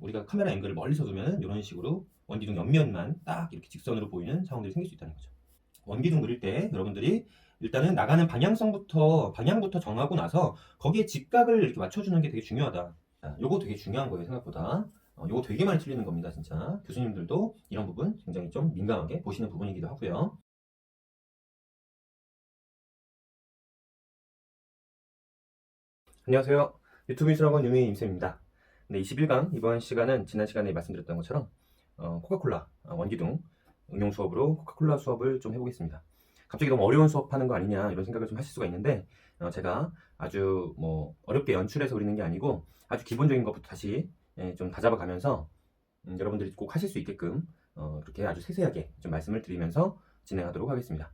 우리가 카메라 앵글을 멀리서 두면 이런 식으로 원기둥 옆면만 딱 이렇게 직선으로 보이는 상황들이 생길 수 있다는 거죠. 원기둥 그릴 때 여러분들이 일단은 나가는 방향부터 정하고 나서 거기에 직각을 이렇게 맞춰주는 게 되게 중요하다. 자, 요거 되게 중요한 거예요, 생각보다. 요거 되게 많이 틀리는 겁니다, 진짜. 교수님들도 이런 부분 굉장히 좀 민감하게 보시는 부분이기도 하고요. 안녕하세요. 유튜브 미술학원 유미 임쌤입니다. 네, 21강 이번 시간은 지난 시간에 말씀드렸던 것처럼 코카콜라 원기둥 응용 수업으로 코카콜라 수업을 좀 해보겠습니다. 갑자기 너무 어려운 수업하는 거 아니냐 이런 생각을 좀 하실 수가 있는데 제가 아주 뭐 어렵게 연출해서 그리는 게 아니고 아주 기본적인 것부터 다시 좀 다잡아 가면서 여러분들이 꼭 하실 수 있게끔 그렇게 아주 세세하게 좀 말씀을 드리면서 진행하도록 하겠습니다.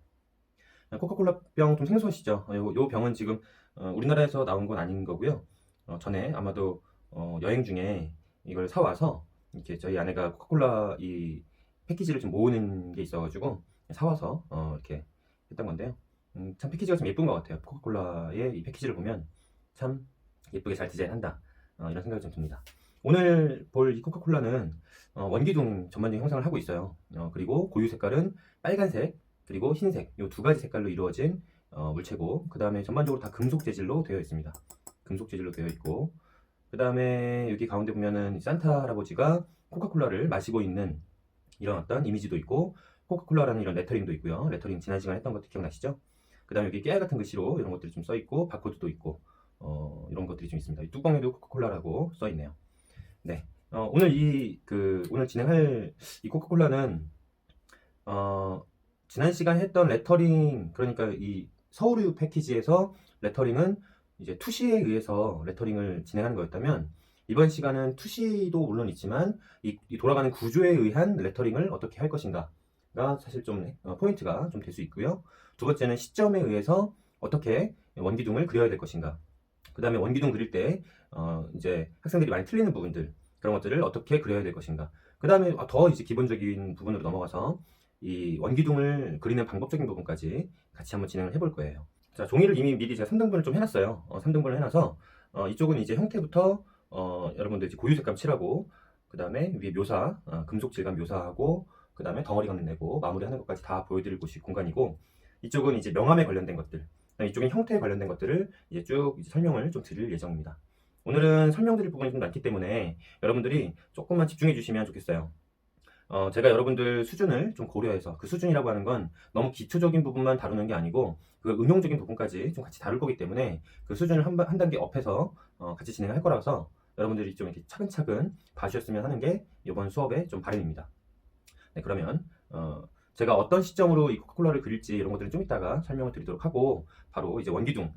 코카콜라 병 좀 생소하시죠? 요 병은 지금 우리나라에서 나온 건 아닌 거고요. 전에 아마도 여행 중에 이걸 사와서 이렇게 저희 아내가 코카콜라 이 패키지를 좀 모으는 게 있어가지고 사와서 이렇게 했던 건데요. 참 패키지가 좀 예쁜 것 같아요. 코카콜라의 이 패키지를 보면 참 예쁘게 잘 디자인한다. 이런 생각이 좀 듭니다. 오늘 볼 이 코카콜라는 원기둥 전반적인 형상을 하고 있어요. 그리고 고유 색깔은 빨간색 그리고 흰색 이 두 가지 색깔로 이루어진 물체고 그 다음에 전반적으로 다 금속 재질로 되어 있습니다. 금속 재질로 되어 있고 그 다음에 여기 가운데 보면은 산타 할아버지가 코카콜라를 마시고 있는 이런 어떤 이미지도 있고 코카콜라라는 이런 레터링도 있고요. 레터링 지난 시간에 했던 것도 기억나시죠? 그 다음에 여기 깨알 같은 글씨로 이런 것들이 좀 써 있고 바코드도 있고 이런 것들이 좀 있습니다. 이 뚜껑에도 코카콜라라고 써 있네요. 네. 오늘 진행할 이 코카콜라는 지난 시간에 했던 레터링, 그러니까 이 서울유 패키지에서 레터링은 이제 투시에 의해서 레터링을 진행하는 거였다면 이번 시간은 투시도 물론 있지만 이 돌아가는 구조에 의한 레터링을 어떻게 할 것인가가 사실 좀 포인트가 좀 될 수 있고요. 두 번째는 시점에 의해서 어떻게 원기둥을 그려야 될 것인가. 그 다음에 원기둥 그릴 때 이제 학생들이 많이 틀리는 부분들 그런 것들을 어떻게 그려야 될 것인가. 그 다음에 더 이제 기본적인 부분으로 넘어가서 이 원기둥을 그리는 방법적인 부분까지 같이 한번 진행을 해볼 거예요. 자, 종이를 이미 미리 제가 3등분을 좀 해놨어요. 3등분을 해놔서 이쪽은 이제 형태부터 여러분들 이제 고유 색감 칠하고 그 다음에 위에 묘사, 금속 질감 묘사하고 그 다음에 덩어리 감는 내고 마무리하는 것까지 다 보여드릴 곳이 공간이고 이쪽은 이제 명암에 관련된 것들, 이쪽은 형태에 관련된 것들을 이제 쭉 이제 설명을 좀 드릴 예정입니다. 오늘은 설명드릴 부분이 좀 많기 때문에 여러분들이 조금만 집중해 주시면 좋겠어요. 제가 여러분들 수준을 좀 고려해서 그 수준이라고 하는 건 너무 기초적인 부분만 다루는 게 아니고 그 응용적인 부분까지 좀 같이 다룰 거기 때문에 그 수준을 한 단계 업해서 같이 진행을 할 거라서 여러분들이 좀 이렇게 차근차근 봐주셨으면 하는 게 이번 수업의 좀 바람입니다. 네, 그러면 제가 어떤 시점으로 이 코카콜라를 그릴지 이런 것들은 좀 이따가 설명을 드리도록 하고 바로 이제 원기둥,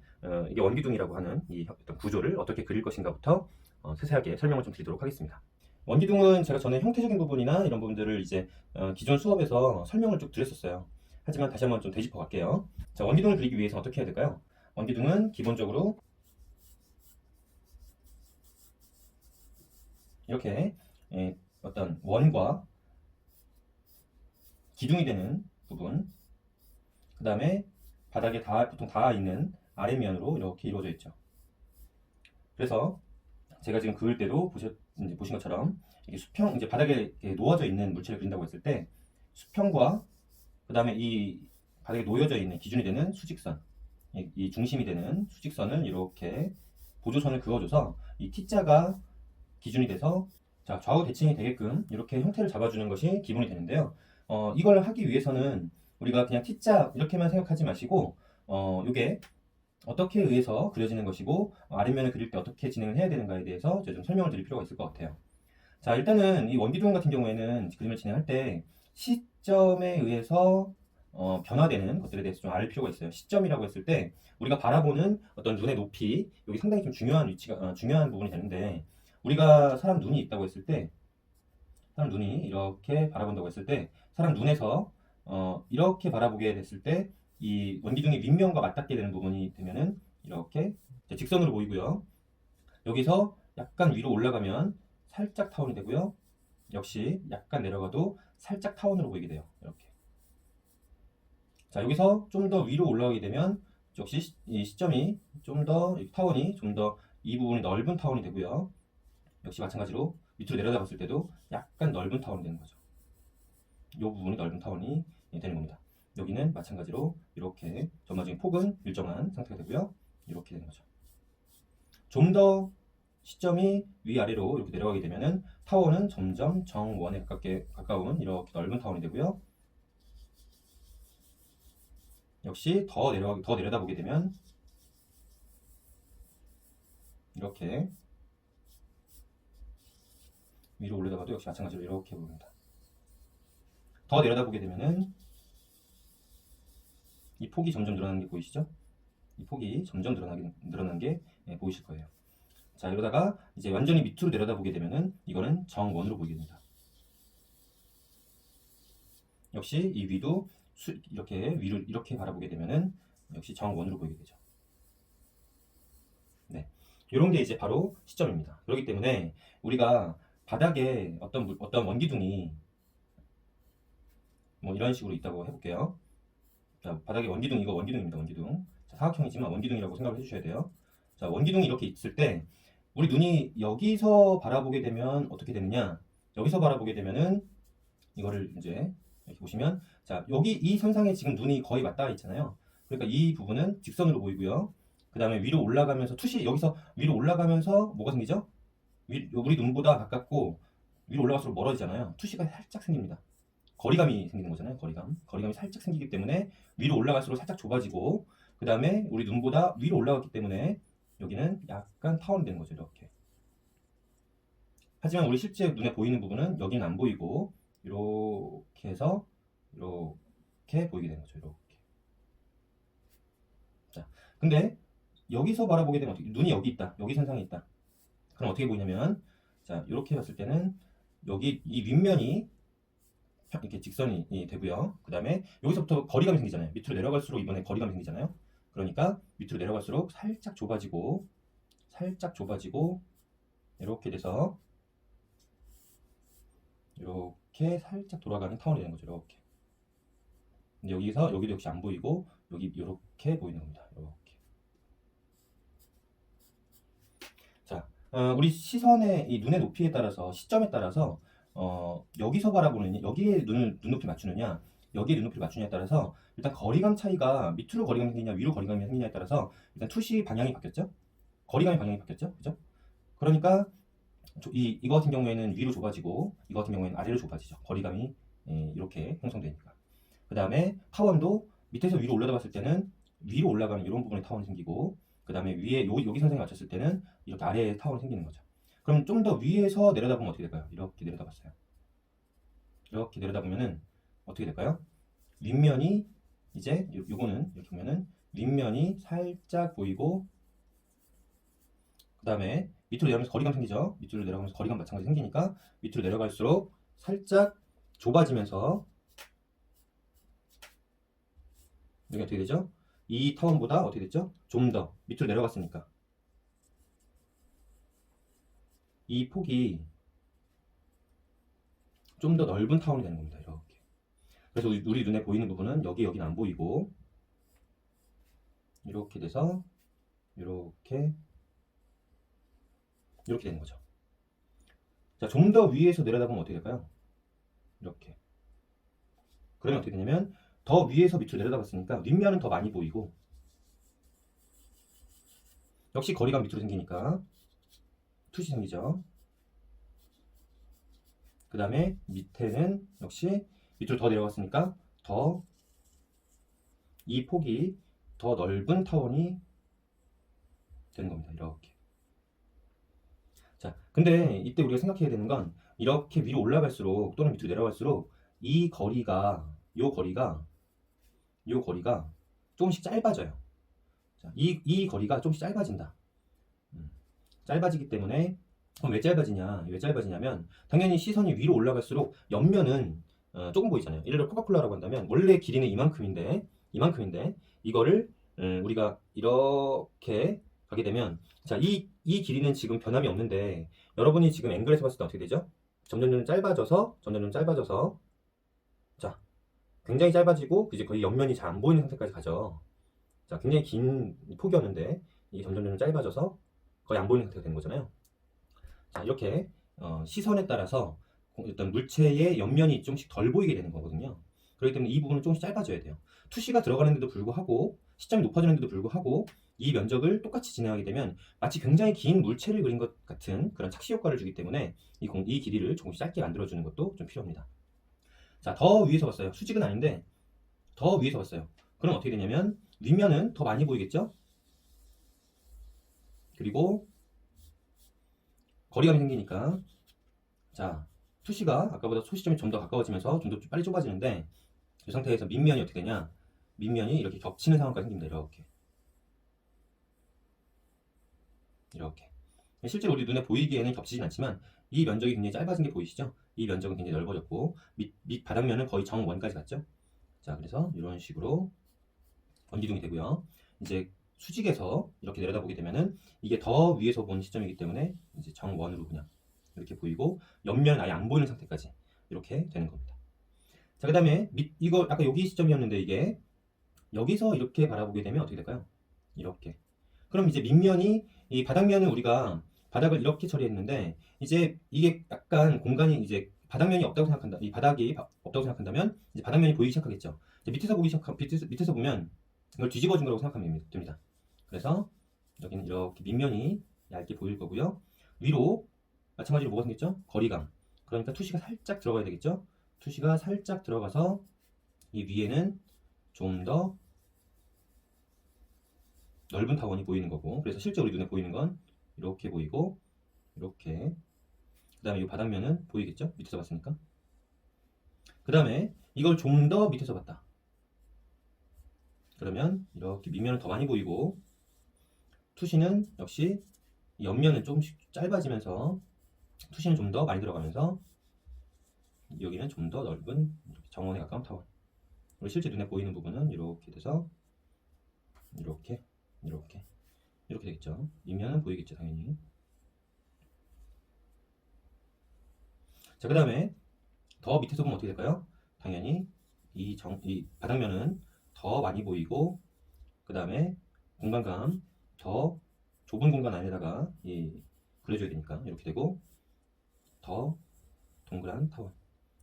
이게 원기둥이라고 하는 이 어떤 구조를 어떻게 그릴 것인가부터 세세하게 설명을 좀 드리도록 하겠습니다. 원기둥은 제가 전에 형태적인 부분이나 이런 부분들을 이제 기존 수업에서 설명을 쭉 드렸었어요. 하지만 다시 한번 좀 되짚어 갈게요. 자, 원기둥을 그리기 위해서 어떻게 해야 될까요? 원기둥은 기본적으로 이렇게 어떤 원과 기둥이 되는 부분, 그 다음에 바닥에 보통 닿아 있는 아래면으로 이렇게 이루어져 있죠. 그래서 제가 지금 그을 때도 보신 것처럼 이게 수평, 이제 바닥에 놓아져 있는 물체를 그린다고 했을 때 수평과 그 다음에 이 바닥에 놓여져 있는 기준이 되는 수직선, 이 중심이 되는 수직선을 이렇게 보조선을 그어줘서 이 T자가 기준이 돼서 자, 좌우 대칭이 되게끔 이렇게 형태를 잡아주는 것이 기본이 되는데요. 이걸 하기 위해서는 우리가 그냥 T자 이렇게만 생각하지 마시고 이게 어떻게 의해서 그려지는 것이고 아랫면을 그릴 때 어떻게 진행을 해야 되는가에 대해서 제가 좀 설명을 드릴 필요가 있을 것 같아요. 자, 일단은 이 원기둥 같은 경우에는 그림을 진행할 때 시점에 의해서 변화되는 것들에 대해서 좀 알 필요가 있어요. 시점이라고 했을 때 우리가 바라보는 어떤 눈의 높이, 여기 상당히 좀 중요한 위치가 중요한 부분이 되는데 우리가 사람 눈이 있다고 했을 때 사람 눈이 이렇게 바라본다고 했을 때 사람 눈에서 이렇게 바라보게 됐을 때 이 원기둥이 윗면과 맞닿게 되는 부분이 되면은 이렇게 직선으로 보이고요. 여기서 약간 위로 올라가면 살짝 타원이 되고요. 역시 약간 내려가도 살짝 타원으로 보이게 돼요. 이렇게. 자, 여기서 좀 더 위로 올라가게 되면 역시 이 시점이 좀 더 타원이 좀 더 이 부분이 넓은 타원이 되고요. 역시 마찬가지로 밑으로 내려다 봤을 때도 약간 넓은 타원이 되는 거죠. 이 부분이 넓은 타원이 되는 겁니다. 여기는 마찬가지로 이렇게 전반적인 폭은 일정한 상태가 되고요. 이렇게 되는 거죠. 좀 더 시점이 위아래로 이렇게 내려가게 되면은 타원은 점점 정원에 가까운 이렇게 넓은 타원이 되고요. 역시 더 내려다보게 되면 이렇게 위로 올려다봐도 역시 마찬가지로 이렇게 보입니다. 더 내려다보게 되면은 이 폭이 점점 늘어나는 게 보이시죠? 이 폭이 점점 늘어난 게 보이실 거예요. 자, 이러다가 이제 완전히 밑으로 내려다보게 되면은 이거는 정원으로 보이게 됩니다. 역시 이 위도 이렇게 위로 이렇게 바라보게 되면은 역시 정원으로 보이게 되죠. 네, 이런 게 이제 바로 시점입니다. 그렇기 때문에 우리가 바닥에 어떤 원기둥이 뭐 이런 식으로 있다고 해볼게요. 자, 바닥에 원기둥, 이거 원기둥입니다. 원기둥. 자, 사각형이지만 원기둥이라고 생각을 해주셔야 돼요. 자, 원기둥이 이렇게 있을 때 우리 눈이 여기서 바라보게 되면 어떻게 되느냐? 여기서 바라보게 되면은 이거를 이제 이렇게 보시면, 자, 여기 이 선상에 지금 눈이 거의 맞닿아 있잖아요. 그러니까 이 부분은 직선으로 보이고요. 그 다음에 위로 올라가면서 여기서 위로 올라가면서 뭐가 생기죠? 우리 눈보다 가깝고 위로 올라갈수록 멀어지잖아요. 투시가 살짝 생깁니다. 거리감이 생기는 거잖아요. 거리감이 살짝 생기기 때문에 위로 올라갈수록 살짝 좁아지고, 그 다음에 우리 눈보다 위로 올라갔기 때문에 여기는 약간 타원이 되는 거죠. 이렇게. 하지만 우리 실제 눈에 보이는 부분은 여기는 안 보이고 이렇게 해서 이렇게 보이게 되는 거죠. 이렇게. 자, 근데 여기서 바라보게 되면 어떻게, 눈이 여기 있다. 여기 선상에 있다. 그럼 어떻게 보이냐면, 자, 이렇게 봤을 때는 여기 이 윗면이 이렇게 직선이 되고요. 그 다음에 여기서부터 거리감이 생기잖아요. 밑으로 내려갈수록 이번에 거리감이 생기잖아요. 그러니까 밑으로 내려갈수록 살짝 좁아지고 이렇게 돼서 이렇게 살짝 돌아가는 타원이 되는 거죠. 이렇게. 근데 여기도 역시 안 보이고 여기 이렇게 보이는 겁니다. 이렇게. 자, 우리 시선의 이 눈의 높이에 따라서, 시점에 따라서 여기서 바라보는, 여기에 눈높이 맞추느냐, 여기에 눈높이를 맞추느냐에 따라서 일단 거리감 차이가, 밑으로 거리감이 생기냐 위로 거리감이 생기냐에 따라서 일단 투시 방향이 바뀌었죠. 거리감의 방향이 바뀌었죠. 그죠? 그러니까 이거 같은 경우에는 위로 좁아지고 이거 같은 경우에는 아래로 좁아지죠. 거리감이 이렇게 형성되니까. 그 다음에 타원도 밑에서 위로 올려다봤을 때는 위로 올라가는 이런 부분에 타원이 생기고, 그 다음에 위에 여기 선상에 맞췄을 때는 이렇게 아래에 타원이 생기는 거죠. 그럼 좀 더 위에서 내려다보면 어떻게 될까요? 이렇게 내려다봤어요. 이렇게 내려다보면은 어떻게 될까요? 윗면이 이제 요거는 이렇게 보면은 윗면이 살짝 보이고, 그 다음에 밑으로 내려가면서 거리감 생기죠. 밑으로 내려가면서 거리감 마찬가지 생기니까 밑으로 내려갈수록 살짝 좁아지면서 여기 어떻게 되죠? 이 타원보다 어떻게 됐죠? 좀 더 밑으로 내려갔으니까 이 폭이 좀 더 넓은 타원이 되는 겁니다. 이렇게. 그래서 우리 눈에 보이는 부분은 여기는 안 보이고 이렇게 돼서 이렇게 되는 거죠. 자, 좀 더 위에서 내려다보면 어떻게 될까요? 이렇게. 그러면 어떻게 되냐면 더 위에서 밑으로 내려다봤으니까 윗면은 더 많이 보이고, 역시 거리감 밑으로 생기니까 凸이 생기죠. 그 다음에 밑에는 역시 밑으로 더 내려갔으니까 더 이 폭이 더 넓은 타원이 되는 겁니다. 이렇게. 자, 근데 이때 우리가 생각해야 되는 건, 이렇게 위로 올라갈수록 또는 밑으로 내려갈수록 이 거리가, 요 거리가 조금씩 짧아져요. 자, 이 거리가 조금씩 짧아진다. 짧아지기 때문에, 그럼 왜 짧아지냐면 당연히 시선이 위로 올라갈수록 옆면은 조금 보이잖아요. 예를 들어 코카콜라라고 한다면 원래 길이는 이만큼인데 이거를 우리가 이렇게 가게 되면, 자, 이 길이는 지금 변함이 없는데 여러분이 지금 앵글에서 봤을 때 어떻게 되죠? 점점 짧아져서 자, 굉장히 짧아지고 이제 거의 옆면이 잘 안 보이는 상태까지 가죠. 자, 굉장히 긴 폭이었는데 이게 점점 짧아져서 거의 안 보이는 상태가 되는 거잖아요. 자, 이렇게 시선에 따라서 어떤 물체의 옆면이 좀씩 덜 보이게 되는 거거든요. 그렇기 때문에 이 부분은 조금씩 짧아져야 돼요. 투시가 들어가는데도 불구하고 시점이 높아지는데도 불구하고 이 면적을 똑같이 진행하게 되면 마치 굉장히 긴 물체를 그린 것 같은 그런 착시 효과를 주기 때문에 이 길이를 조금씩 짧게 만들어주는 것도 좀 필요합니다. 자, 더 위에서 봤어요. 수직은 아닌데 더 위에서 봤어요. 그럼 어떻게 되냐면 윗면은 더 많이 보이겠죠? 그리고 거리감이 생기니까 자, 투시가 아까보다 소시점이 좀 더 가까워지면서 좀 더 빨리 좁아지는데 이 상태에서 밑면이 어떻게 되냐? 밑면이 이렇게 겹치는 상황까지 생깁니다. 이렇게. 실제로 우리 눈에 보이기에는 겹치진 않지만 이 면적이 굉장히 짧아진 게 보이시죠? 이 면적은 굉장히 넓어졌고 밑 바닥면은 거의 정원까지 갔죠? 자, 그래서 이런 식으로 원기둥이 되고요. 이제 수직에서 이렇게 내려다보게 되면은 이게 더 위에서 본 시점이기 때문에 이제 정원으로 그냥 이렇게 보이고 옆면 아예 안 보이는 상태까지 이렇게 되는 겁니다. 자, 그 다음에 이거 아까 여기 시점이었는데 이게 여기서 이렇게 바라보게 되면 어떻게 될까요? 이렇게. 그럼 이제 밑면이 이 바닥면은 우리가 바닥을 이렇게 처리했는데 이제 이게 약간 공간이 이제 바닥면이 없다고 생각한다. 이 바닥이 없다고 생각한다면 이제 바닥면이 보이기 시작하겠죠. 이제 밑에서 보면 이걸 뒤집어 준 거라고 생각하면 됩니다. 그래서 여기는 이렇게 밑면이 얇게 보일 거고요. 위로 마찬가지로 뭐가 생겼죠? 거리감. 그러니까 투시가 살짝 들어가야 되겠죠? 투시가 살짝 들어가서 이 위에는 좀 더 넓은 타원이 보이는 거고, 그래서 실제 우리 눈에 보이는 건 이렇게 보이고 이렇게. 그 다음에 이 바닥면은 보이겠죠? 밑에서 봤으니까. 그 다음에 이걸 좀 더 밑에서 봤다. 그러면 이렇게 밑면은 더 많이 보이고, 투시는 역시 옆면은 조금씩 짧아지면서 투시는 좀 더 많이 들어가면서 여기는 좀 더 넓은 정원에 가까운 타원. 그리고 실제 눈에 보이는 부분은 이렇게 돼서 이렇게 되겠죠. 밑면은 보이겠죠, 당연히. 자, 그 다음에 더 밑에서 보면 어떻게 될까요? 당연히 이 바닥면은 더 많이 보이고, 그 다음에 공간감, 더 좁은 공간 안에다가 그려줘야 되니까 이렇게 되고, 더 동그란 타원.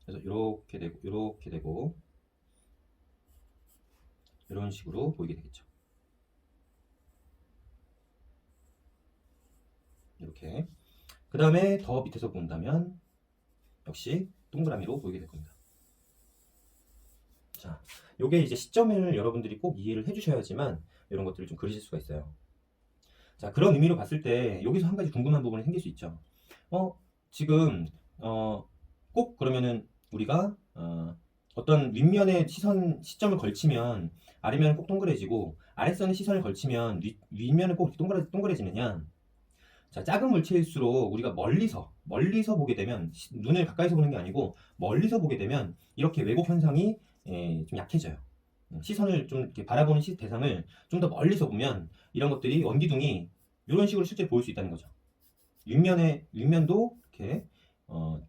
그래서 이렇게 되고 이런 식으로 보이게 되겠죠. 이렇게. 그 다음에 더 밑에서 본다면 역시 동그라미로 보이게 될 겁니다. 자, 요게 이제 시점을 여러분들이 꼭 이해를 해주셔야지만 이런 것들을 좀 그리실 수가 있어요. 자, 그런 의미로 봤을 때 여기서 한 가지 궁금한 부분이 생길 수 있죠. 지금 꼭 그러면은 우리가 어떤 윗면에 시점을 걸치면 아래면은 꼭 동그래지고 아랫선에 시선을 걸치면 윗면은 꼭 동그래지느냐? 자, 작은 물체일수록 우리가 멀리서 보게 되면 눈을 가까이서 보는 게 아니고 멀리서 보게 되면 이렇게 왜곡 현상이 좀 약해져요. 시선을 좀 이렇게 바라보는 대상을 좀 더 멀리서 보면 이런 것들이 원기둥이 이런 식으로 실제 보일 수 있다는 거죠. 윗면도 이렇게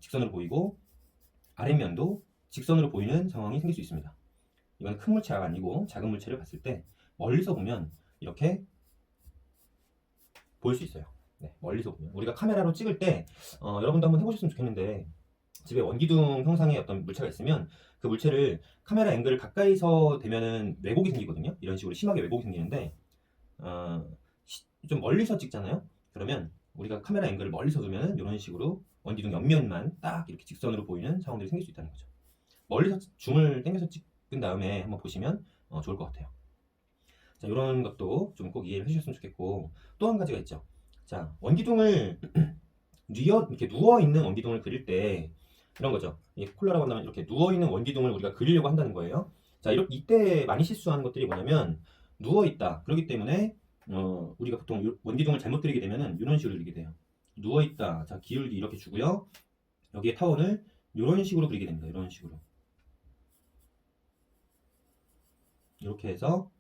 직선으로 보이고 아랫면도 직선으로 보이는 상황이 생길 수 있습니다. 이건 큰 물체가 아니고 작은 물체를 봤을 때 멀리서 보면 이렇게 보일 수 있어요. 네, 멀리서 보면 우리가 카메라로 찍을 때 여러분도 한번 해보셨으면 좋겠는데, 집에 원기둥 형상의 어떤 물체가 있으면 그 물체를 카메라 앵글을 가까이서 대면은 왜곡이 생기거든요. 이런 식으로 심하게 왜곡이 생기는데 좀 멀리서 찍잖아요. 그러면 우리가 카메라 앵글을 멀리서 두면은 이런 식으로 원기둥 옆면만 딱 이렇게 직선으로 보이는 상황들이 생길 수 있다는 거죠. 멀리서 줌을 당겨서 찍은 다음에 한번 보시면 좋을 것 같아요. 자, 이런 것도 좀 꼭 이해를 해주셨으면 좋겠고, 또 한 가지가 있죠. 자, 원기둥을 이렇게 누워있는 원기둥을 그릴 때 이런 거죠. 이 콜라라고 한다면 이렇게 누워있는 원기둥을 우리가 그리려고 한다는 거예요. 자, 이때 많이 실수하는 것들이 뭐냐면 누워있다. 그렇기 때문에 우리가 보통 원기둥을 잘못 그리게 되면은 이런 식으로 그리게 돼요. 누워있다. 자, 기울기 이렇게 주고요. 여기에 타원을 이런 식으로 그리게 됩니다. 이런 식으로. 이렇게 해서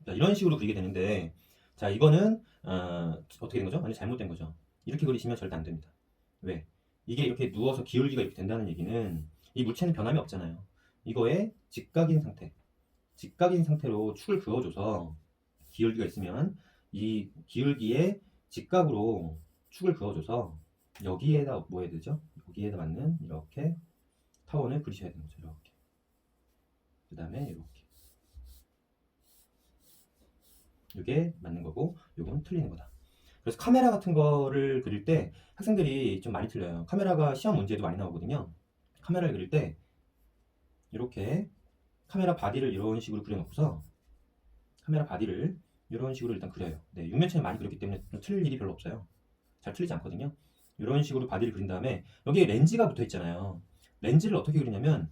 자, 이런 식으로 그리게 되는데, 자, 이거는 어떻게 된 거죠? 완전 잘못된 거죠. 이렇게 그리시면 절대 안 됩니다. 왜? 이게 이렇게 누워서 기울기가 이렇게 된다는 얘기는 이 물체는 변함이 없잖아요. 이거에 직각인 상태로 축을 그어줘서 기울기가 있으면 이 기울기에 직각으로 축을 그어줘서 여기에다 뭐 해야 되죠? 여기에다 맞는 이렇게 타원을 그리셔야 되는 거죠. 이렇게. 그 다음에 이렇게. 이게 맞는 거고, 요건 틀리는 거다. 그래서 카메라 같은 거를 그릴 때 학생들이 좀 많이 틀려요. 카메라가 시험 문제도 많이 나오거든요. 카메라를 그릴 때 이렇게 카메라 바디를 이런 식으로 그려놓고서 카메라 바디를 이런 식으로 일단 그려요. 네, 육면체는 많이 그렸기 때문에 좀 틀릴 일이 별로 없어요. 잘 틀리지 않거든요. 이런 식으로 바디를 그린 다음에 여기에 렌즈가 붙어 있잖아요. 렌즈를 어떻게 그리냐면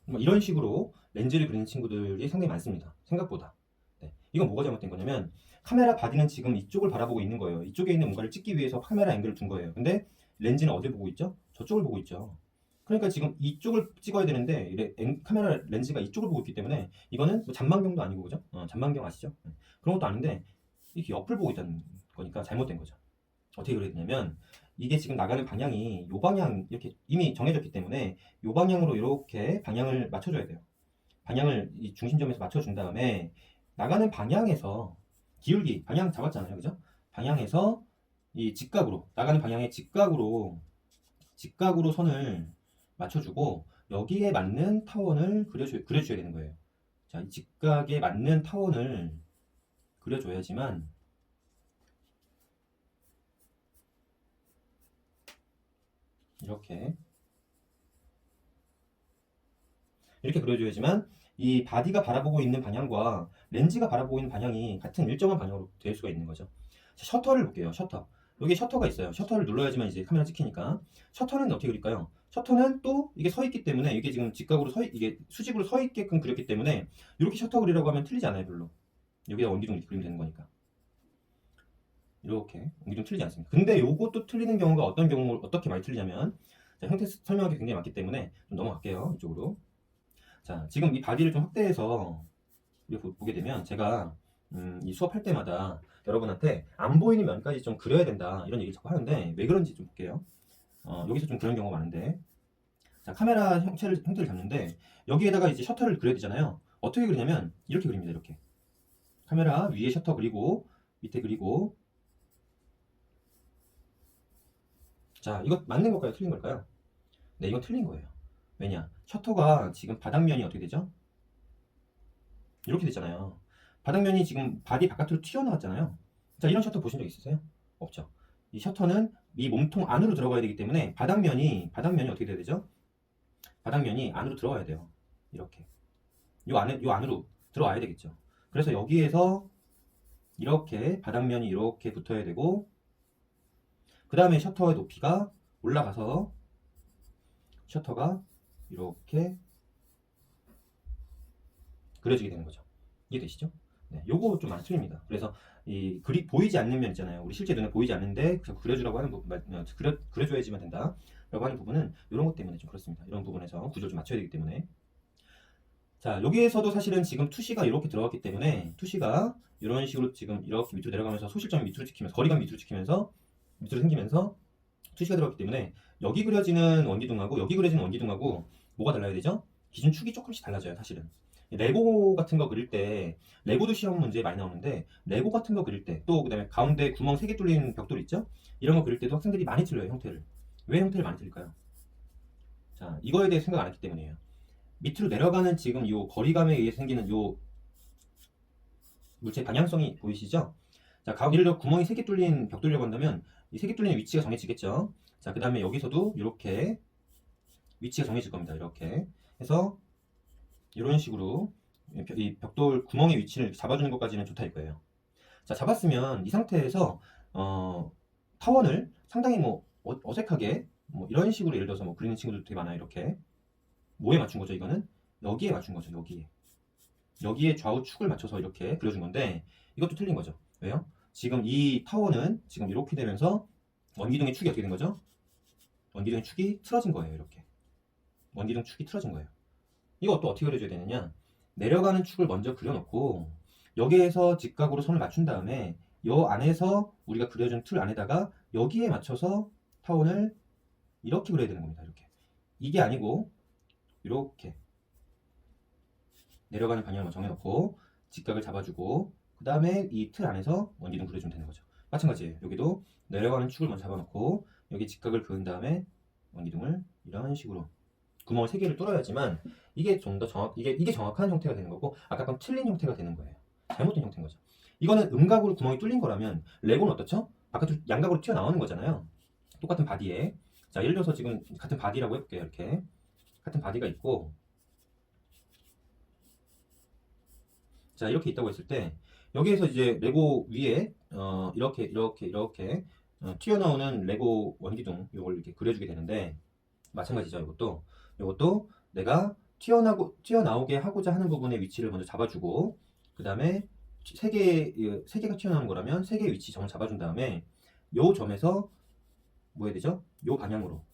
뭐 이런 식으로 렌즈를 그리는 친구들이 상당히 많습니다. 생각보다. 네. 이건 뭐가 잘못된 거냐면 카메라 바디는 지금 이쪽을 바라보고 있는 거예요. 이쪽에 있는 뭔가를 찍기 위해서 카메라 앵글을 둔 거예요. 근데 렌즈는 어딜 보고 있죠? 저쪽을 보고 있죠. 그러니까 지금 이쪽을 찍어야 되는데 카메라 렌즈가 이쪽을 보고 있기 때문에 이거는 뭐 잔망경도 아니고 그죠? 잔망경 아시죠? 네. 그런 것도 아닌데 이렇게 옆을 보고 있다는 거니까 잘못된 거죠. 어떻게 그래야 되냐면 이게 지금 나가는 방향이 요 방향 이렇게 이미 정해졌기 때문에 요 방향으로 이렇게 방향을 맞춰줘야 돼요. 방향을 이 중심점에서 맞춰준 다음에 나가는 방향에서 기울기 방향 잡았잖아요, 그죠? 방향에서 이 직각으로 나가는 방향의 직각으로 선을 맞춰주고 여기에 맞는 타원을 그려줘야 되는 거예요. 자, 이 직각에 맞는 타원을 그려줘야지만 이렇게 그려줘야지만 이 바디가 바라보고 있는 방향과 렌즈가 바라보고 있는 방향이 같은 일정한 방향으로 될 수가 있는 거죠. 자, 셔터를 볼게요. 셔터. 여기 셔터가 있어요. 셔터를 눌러야지만 이제 카메라 찍히니까. 셔터는 어떻게 그릴까요? 셔터는 또 이게 서 있기 때문에 이게 지금 직각으로 이게 수직으로 서 있게끔 그렸기 때문에 이렇게 셔터 그리라고 하면 틀리지 않아요, 별로. 여기다 원기둥 이렇게 그리면 되는 거니까. 이렇게 원기둥 틀리지 않습니다. 근데 요것도 틀리는 경우가 어떤 경우 어떻게 많이 틀리냐면 자, 형태 설명하기 굉장히 많기 때문에 좀 넘어갈게요. 이쪽으로. 자, 지금 이 바디를 좀 확대해서 보게 되면 제가 이 수업할 때마다 여러분한테 안 보이는 면까지 좀 그려야 된다 이런 얘기를 자꾸 하는데 왜 그런지 좀 볼게요. 여기서 좀 그런 경우가 많은데 자, 카메라 형태를 잡는데 여기에다가 이제 셔터를 그려야 되잖아요. 어떻게 그리냐면 이렇게 그립니다. 이렇게 카메라 위에 셔터 그리고 밑에 그리고 자, 이거 맞는 걸까요? 틀린 걸까요? 네, 이건 틀린 거예요. 왜냐? 셔터가 지금 바닥면이 어떻게 되죠? 이렇게 됐잖아요. 바닥면이 지금 바디 바깥으로 튀어나왔잖아요. 자, 이런 셔터 보신 적 있으세요? 없죠. 이 셔터는 이 몸통 안으로 들어가야 되기 때문에 바닥면이 어떻게 돼야 되죠? 바닥면이 안으로 들어와야 돼요. 이렇게. 요 안으로 들어와야 되겠죠. 그래서 여기에서 이렇게 바닥면이 이렇게 붙어야 되고 그 다음에 셔터의 높이가 올라가서 셔터가 이렇게 그려지게 되는 거죠. 이해되시죠? 네, 요거 좀 많이 틀립니다. 그래서 이 보이지 않는 면 있잖아요. 우리 실제 눈에 보이지 않는데 그려주라고 하는 그려줘야지만 된다 라고 하는 부분은 이런 것 때문에 좀 그렇습니다. 이런 부분에서 구조를 좀 맞춰야 되기 때문에 자, 여기에서도 사실은 지금 투시가 이렇게 들어갔기 때문에 투시가 이런 식으로 지금 이렇게 밑으로 내려가면서 소실점이 밑으로 찍히면서 거리감 밑으로 찍히면서 밑으로 생기면서 투시가 들어갔기 때문에 여기 그려지는 원기둥하고 여기 그려지는 원기둥하고 뭐가 달라야 되죠? 기준축이 조금씩 달라져요. 사실은 레고 같은 거 그릴 때 레고도 시험 문제에 많이 나오는데 레고 같은 거 그릴 때 또 그다음에 가운데 구멍 3개 뚫린 벽돌 있죠? 이런 거 그릴 때도 학생들이 많이 틀려요. 형태를. 왜 형태를 많이 틀릴까요? 자, 이거에 대해 생각 안 했기 때문이에요. 밑으로 내려가는 지금 요 거리감에 의해 생기는 요 물체 방향성이 보이시죠? 자, 예를 들어 구멍이 3개 뚫린 벽돌이라고 한다면 이 3개 뚫린 위치가 정해지겠죠? 자, 그 다음에 여기서도 이렇게 위치가 정해질 겁니다. 이렇게 해서 이런 식으로 이 벽돌 구멍의 위치를 잡아주는 것까지는 좋다 이거예요. 자, 잡았으면 이 상태에서 타원을 상당히 뭐 어색하게 뭐 이런 식으로 예를 들어서 뭐 그리는 친구들 되게 많아요. 이렇게 뭐에 맞춘 거죠? 이거는 여기에 맞춘 거죠. 여기에 좌우 축을 맞춰서 이렇게 그려준 건데 이것도 틀린 거죠. 왜요? 지금 이 타원은 지금 이렇게 되면서 원기둥의 축이 어떻게 된 거죠? 원기둥의 축이 틀어진 거예요. 이렇게 원기둥 축이 틀어진 거예요. 이거 또 어떻게 그려줘야 되느냐? 내려가는 축을 먼저 그려놓고 여기에서 직각으로 선을 맞춘 다음에 요 안에서 우리가 그려준 틀 안에다가 여기에 맞춰서 타원을 이렇게 그려야 되는 겁니다. 이렇게. 이게 아니고 이렇게 내려가는 방향을 정해놓고 직각을 잡아주고 그 다음에 이 틀 안에서 원기둥 그려주면 되는 거죠. 마찬가지예요. 여기도 내려가는 축을 먼저 잡아놓고 여기 직각을 그은 다음에 원기둥을 이런 식으로 구멍을 3개를 뚫어야지만 이게 좀 더 이게 정확한 형태가 되는 거고 아까 건 틀린 형태가 되는 거예요. 잘못된 형태인 거죠. 이거는 음각으로 구멍이 뚫린 거라면 레고는 어떻죠? 바깥으로 양각으로 튀어나오는 거잖아요. 똑같은 바디에. 자, 예를 들어서 지금 같은 바디라고 해볼게요. 이렇게 같은 바디가 있고 자, 이렇게 있다고 했을 때 여기에서 이제 레고 위에 이렇게 튀어나오는 레고 원기둥 이걸 이렇게 그려주게 되는데 마찬가지죠. 이것도 내가 튀어나오게 하고자 하는 부분의 위치를 먼저 잡아주고 그 다음에 세 개가 튀어나오는 거라면 3개의 위치 점을 잡아준 다음에 요 점에서 뭐 해야 되죠? 요 방향으로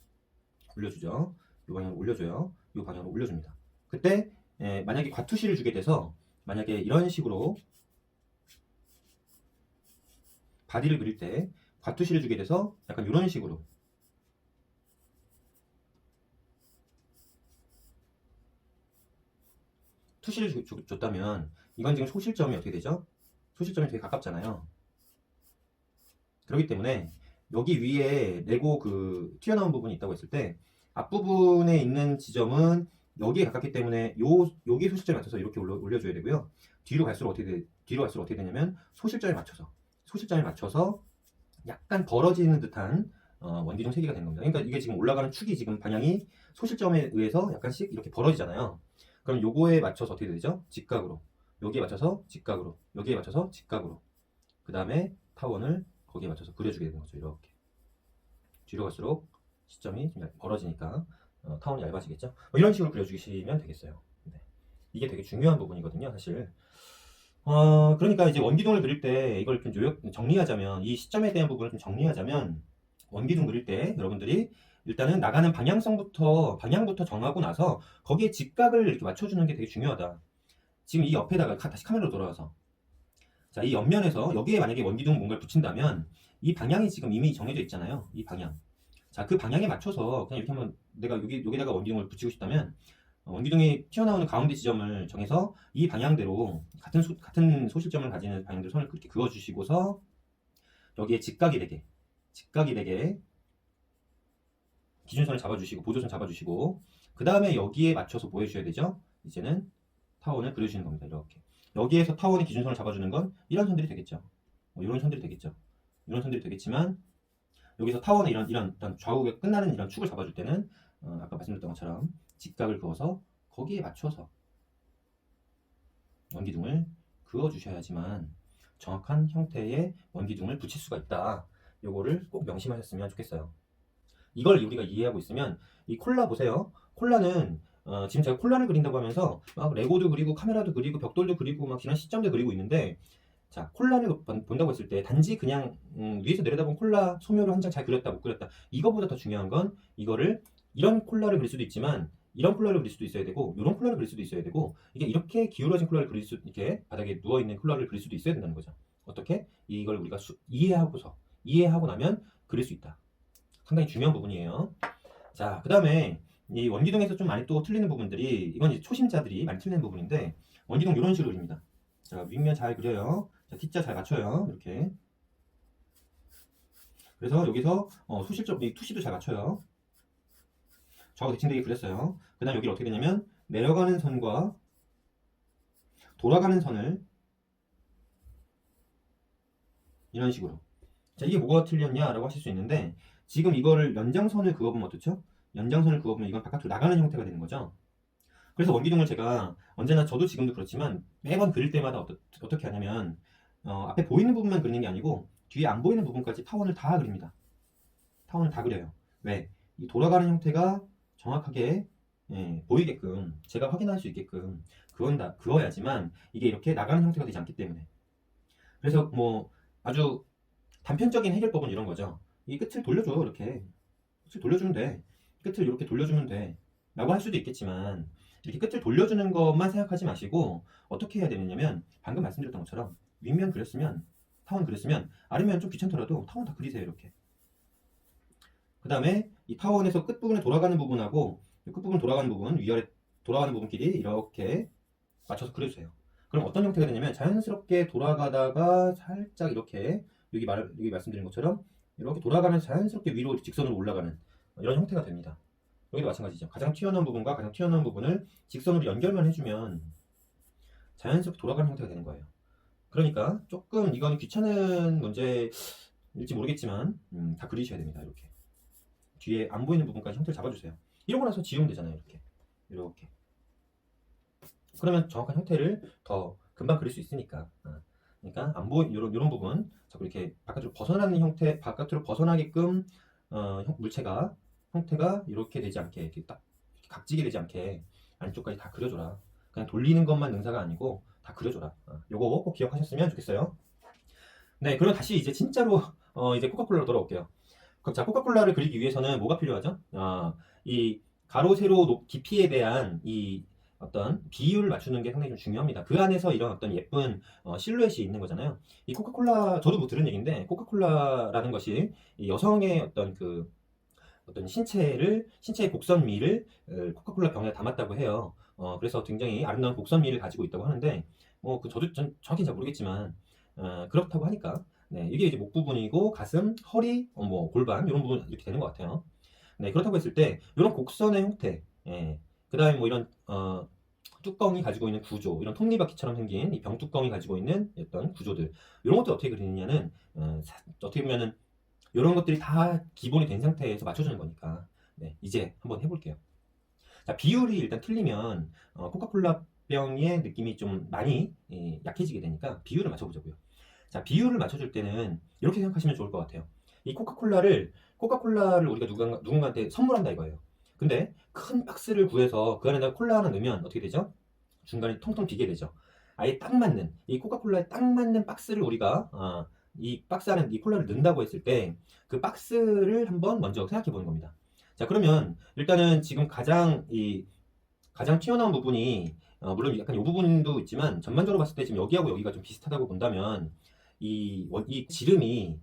올려주죠. 요 방향으로 올려줘요. 요 방향으로 올려줍니다. 그때 만약에 과투시를 주게 돼서 만약에 이런 식으로 바디를 그릴 때 과투시를 주게 돼서 약간 이런 식으로 투시를 줬다면 이건 지금 소실점이 어떻게 되죠? 소실점이 되게 가깝잖아요. 그렇기 때문에 여기 위에 레고 그 튀어나온 부분이 있다고 했을 때 앞부분에 있는 지점은 여기에 가깝기 때문에 여기 소실점에 맞춰서 이렇게 올려줘야 되고요. 뒤로 갈수록 어떻게 되냐면 소실점에 맞춰서 약간 벌어지는 듯한 원기둥 3개가 되는 겁니다. 그러니까 이게 지금 올라가는 축이 지금 방향이 소실점에 의해서 약간씩 이렇게 벌어지잖아요. 그럼 요거에 맞춰서 어떻게 되죠? 직각으로. 여기에 맞춰서 직각으로. 여기에 맞춰서 직각으로. 그 다음에 타원을 거기에 맞춰서 그려주게 되는 거죠. 이렇게. 뒤로 갈수록 시점이 좀 벌어지니까 타원이 얇아지겠죠. 이런 식으로 그려주시면 되겠어요. 네. 이게 되게 중요한 부분이거든요. 사실. 그러니까 이제 원기둥을 그릴 때 이걸 좀 정리하자면 이 시점에 대한 부분을 좀 정리하자면 원기둥 그릴 때 여러분들이 일단은 나가는 방향부터 정하고 나서 거기에 직각을 이렇게 맞춰주는 게 되게 중요하다. 지금 이 옆에다가 다시 카메라로 돌아와서 자, 이 옆면에서 여기에 만약에 원기둥 뭔가를 붙인다면 이 방향이 지금 이미 정해져 있잖아요. 이 방향. 자, 그 방향에 맞춰서 그냥 이렇게 한번 내가 여기다가 원기둥을 붙이고 싶다면 원기둥이 튀어나오는 가운데 지점을 정해서 이 방향대로 같은 소실점을 가지는 방향대로 선을 그렇게 그어주시고서 여기에 직각이 되게 기준선을 잡아주시고 보조선 잡아주시고 그 다음에 여기에 맞춰서 뭐 해주셔야 되죠? 이제는 타원을 그려주시는 겁니다. 이렇게 여기에서 타원의 기준선을 잡아주는 건 이런 선들이 되겠죠. 이런 선들이 되겠죠. 이런 선들이 되겠지만 여기서 타원의 이런 좌우가 끝나는 이런 축을 잡아줄 때는 아까 말씀드렸던 것처럼 직각을 그어서 거기에 맞춰서 원기둥을 그어주셔야지만 정확한 형태의 원기둥을 붙일 수가 있다. 요거를 꼭 명심하셨으면 좋겠어요. 이걸 우리가 이해하고 있으면 이 콜라 보세요. 콜라는 지금 제가 콜라를 그린다고 하면서 막 레고도 그리고 카메라도 그리고 벽돌도 그리고 막 지난 시점도 그리고 있는데 자, 콜라를 본다고 했을 때 단지 그냥 위에서 내려다본 콜라 소묘를 한 장 잘 그렸다 못 그렸다 이거보다 더 중요한 건 이거를 이런 콜라를 그릴 수도 있지만 이런 콜라를 그릴 수도 있어야 되고 이런 콜라를 그릴 수도 있어야 되고 이게 이렇게 기울어진 콜라를 그릴 수 이렇게 바닥에 누워있는 콜라를 그릴 수도 있어야 된다는 거죠. 어떻게? 이걸 우리가 이해하고 나면 그릴 수 있다. 상당히 중요한 부분이에요. 자, 그 다음에 이 원기둥에서 좀 많이 또 틀리는 부분들이 이건 이제 초심자들이 많이 틀리는 부분인데 원기둥 이런 식으로 그립니다. 자, 윗면 잘 그려요. 자, T자 잘 맞춰요. 이렇게. 그래서 여기서 소실점, 이 투시도 잘 맞춰요. 좌우 대칭되게 그렸어요. 그 다음 여기 어떻게 되냐면 내려가는 선과 돌아가는 선을 이런 식으로. 자, 이게 뭐가 틀렸냐라고 하실 수 있는데 지금 이거를 연장선을 그어보면 어떻죠? 연장선을 그어보면 이건 바깥으로 나가는 형태가 되는 거죠. 그래서 원기둥을 제가 언제나 저도 지금도 그렇지만 매번 그릴 때마다 어떻게 하냐면 앞에 보이는 부분만 그리는 게 아니고 뒤에 안 보이는 부분까지 타원을 다 그립니다. 타원을 다 그려요. 왜? 이 돌아가는 형태가 정확하게 보이게끔 제가 확인할 수 있게끔 그어야지만 이게 이렇게 나가는 형태가 되지 않기 때문에 그래서 뭐 아주 단편적인 해결법은 이런 거죠. 이 끝을 돌려줘. 이렇게 끝을 돌려주면 돼. 끝을 이렇게 돌려주면 돼 라고 할 수도 있겠지만 이렇게 끝을 돌려주는 것만 생각하지 마시고 어떻게 해야 되느냐면 방금 말씀드렸던 것처럼 윗면 그렸으면 타원 그렸으면 아래면 좀 귀찮더라도 타원 다 그리세요. 이렇게 그 다음에 이 타원에서 끝부분에 돌아가는 부분하고 끝부분 돌아가는 부분 위아래 돌아가는 부분끼리 이렇게 맞춰서 그려주세요. 그럼 어떤 형태가 되냐면 자연스럽게 돌아가다가 살짝 이렇게 여기 말씀드린 것처럼 이렇게 돌아가면서 자연스럽게 위로 직선으로 올라가는 이런 형태가 됩니다. 여기도 마찬가지죠. 가장 튀어나온 부분과 가장 튀어나온 부분을 직선으로 연결만 해주면 자연스럽게 돌아가는 형태가 되는 거예요. 그러니까 조금 이건 귀찮은 문제일지 모르겠지만 다 그리셔야 됩니다. 이렇게 뒤에 안 보이는 부분까지 형태를 잡아주세요. 이러고 나서 지우면 되잖아요. 이렇게 그러면 정확한 형태를 더 금방 그릴 수 있으니까. 그러니까 안 보이 이런 부분 자꾸 이렇게 바깥으로 벗어나는 형태, 바깥으로 벗어나게끔 물체가 형태가 이렇게 되지 않게 이렇게 딱 이렇게 각지게 되지 않게 안쪽까지 다 그려줘라. 그냥 돌리는 것만 능사가 아니고 다 그려줘라. 요거 꼭 기억하셨으면 좋겠어요. 네, 그러면 다시 이제 진짜로 이제 코카콜라로 돌아올게요. 자, 코카콜라를 그리기 위해서는 뭐가 필요하죠? 이 가로, 세로 깊이에 대한 이 어떤 비율을 맞추는 게 상당히 좀 중요합니다. 그 안에서 이런 어떤 예쁜 실루엣이 있는 거잖아요. 이 코카콜라, 저도 뭐 들은 얘기인데, 코카콜라라는 것이 이 여성의 어떤 신체의 곡선미를 코카콜라 병에 담았다고 해요. 그래서 굉장히 아름다운 곡선미를 가지고 있다고 하는데, 저도 정확히 잘 모르겠지만, 그렇다고 하니까. 네, 이게 이제 목 부분이고, 가슴, 허리, 골반, 이런 부분 이렇게 되는 것 같아요. 네, 그렇다고 했을 때, 이런 곡선의 형태, 그 다음에 뭐 이런, 뚜껑이 가지고 있는 구조, 이런 톱니바퀴처럼 생긴 이 병뚜껑이 가지고 있는 어떤 구조들, 이런 것들 어떻게 그리느냐는, 어떻게 보면은, 이런 것들이 다 기본이 된 상태에서 맞춰주는 거니까, 네, 이제 한번 해볼게요. 자, 비율이 일단 틀리면, 코카콜라 병의 느낌이 좀 많이 약해지게 되니까, 비율을 맞춰보자고요. 자, 비율을 맞춰줄 때는 이렇게 생각하시면 좋을 것 같아요. 이 코카콜라를 우리가 누군가한테 선물한다 이거예요. 근데 큰 박스를 구해서 그 안에다가 콜라 하나 넣으면 어떻게 되죠? 중간에 통통 비게 되죠. 아예 딱 맞는, 이 코카콜라에 딱 맞는 박스를 우리가, 이 박스 안에 이 콜라를 넣는다고 했을 때 그 박스를 한번 먼저 생각해 보는 겁니다. 자, 그러면 일단은 지금 가장 튀어나온 부분이, 물론 약간 이 부분도 있지만 전반적으로 봤을 때 지금 여기하고 여기가 좀 비슷하다고 본다면 이 지름이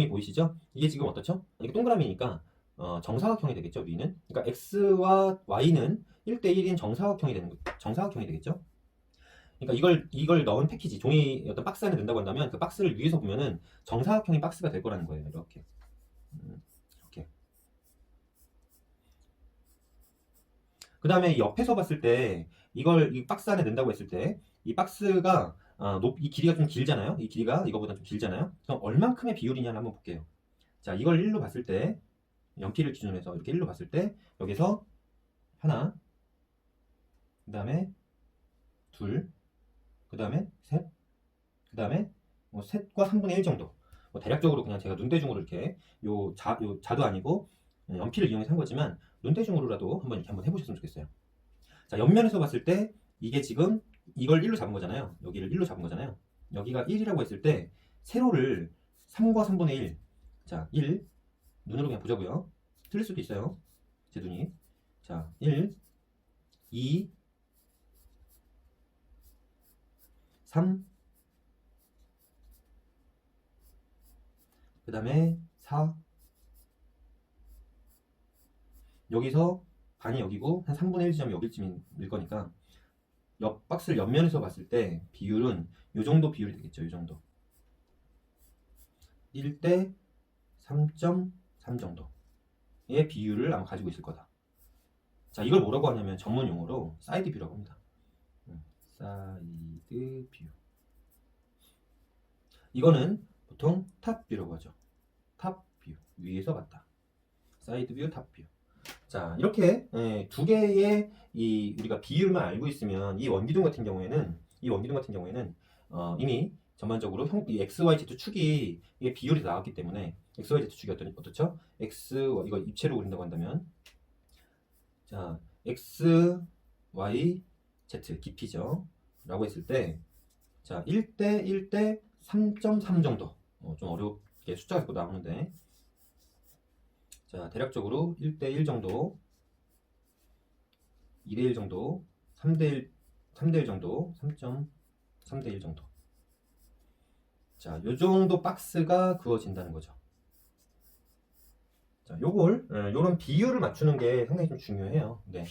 보이시죠? 이게 지금 어떻죠? 이게 동그라미니까 정사각형이 되겠죠, 위는. 그러니까 x와 y는 1대1인 정사각형이 되겠죠? 그러니까 이걸 넣은 패키지, 종이 어떤 박스 안에 넣는다고 한다면 그 박스를 위에서 보면은 정사각형인 박스가 될 거라는 거예요. 이렇게. 이렇게. 그 다음에 옆에서 봤을 때 이 박스 안에 넣는다고 했을 때 이 박스가 이 길이가 좀 길잖아요. 이 길이가 이거보다 좀 길잖아요. 그럼 얼만큼의 비율이냐를 한번 볼게요. 자, 이걸 1로 봤을 때 연필을 기준으로 해서 이렇게 1로 봤을 때 여기서 하나, 그 다음에 둘, 그 다음에 셋, 그 다음에 셋과 3분의 1 정도. 대략적으로 그냥 제가 눈대중으로 이렇게 요 자도 아니고 연필을 이용해서 한 거지만 눈대중으로라도 한번 이렇게 한번 해보셨으면 좋겠어요. 자, 옆면에서 봤을 때 이게 지금 이걸 1로 잡은 거잖아요. 여기를 1로 잡은 거잖아요. 여기가 1이라고 했을 때 세로를 3과 3분의 1. 자, 1 눈으로 그냥 보자고요. 틀릴 수도 있어요. 제 눈이. 자, 1 2 3 그 다음에 4 여기서 반이 여기고 한 3분의 1 지점이 여기쯤일 거니까 박스를 옆면에서 봤을 때 비율은 요 정도 비율이 되겠죠. 요 정도 1대 3.3 정도의 비율을 아마 가지고 있을 거다. 자, 이걸 뭐라고 하냐면 전문 용어로 사이드 뷰라고 합니다. 사이드 뷰. 이거는 보통 탑 뷰라고 하죠. 탑 뷰. 위에서 봤다. 사이드 뷰, 탑 뷰. 자, 이렇게 두 개의 우리가 비율만 알고 있으면 이 원기둥 같은 경우에는 이미 전반적으로 이 XYZ 축이 이게 비율이 나왔기 때문에 XYZ 축이 어떻죠? 이거 입체로 그린다고 한다면 자, X, Y, Z 깊이죠. 라고 했을 때 자, 1대 1대 3.3 정도. 좀 어렵게 숫자가 자꾸 나오는데 자, 대략적으로 1대1 정도, 2대1 정도, 3대1 정도, 3.3대1 정도. 자, 요 정도 박스가 그어진다는 거죠. 자, 요런 비율을 맞추는 게 상당히 좀 중요해요. 네.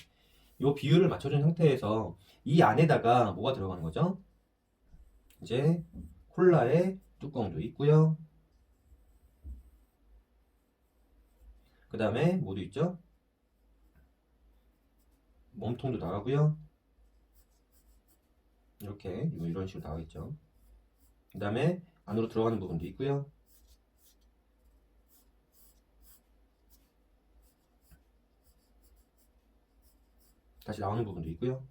이 비율을 맞춰준 상태에서 이 안에다가 뭐가 들어가는 거죠? 이제 콜라의 뚜껑도 있고요. 그 다음에 뭐도 있죠? 몸통도 나가고요. 이렇게 이런 식으로 나가겠죠. 그 다음에 안으로 들어가는 부분도 있고요. 다시 나오는 부분도 있고요.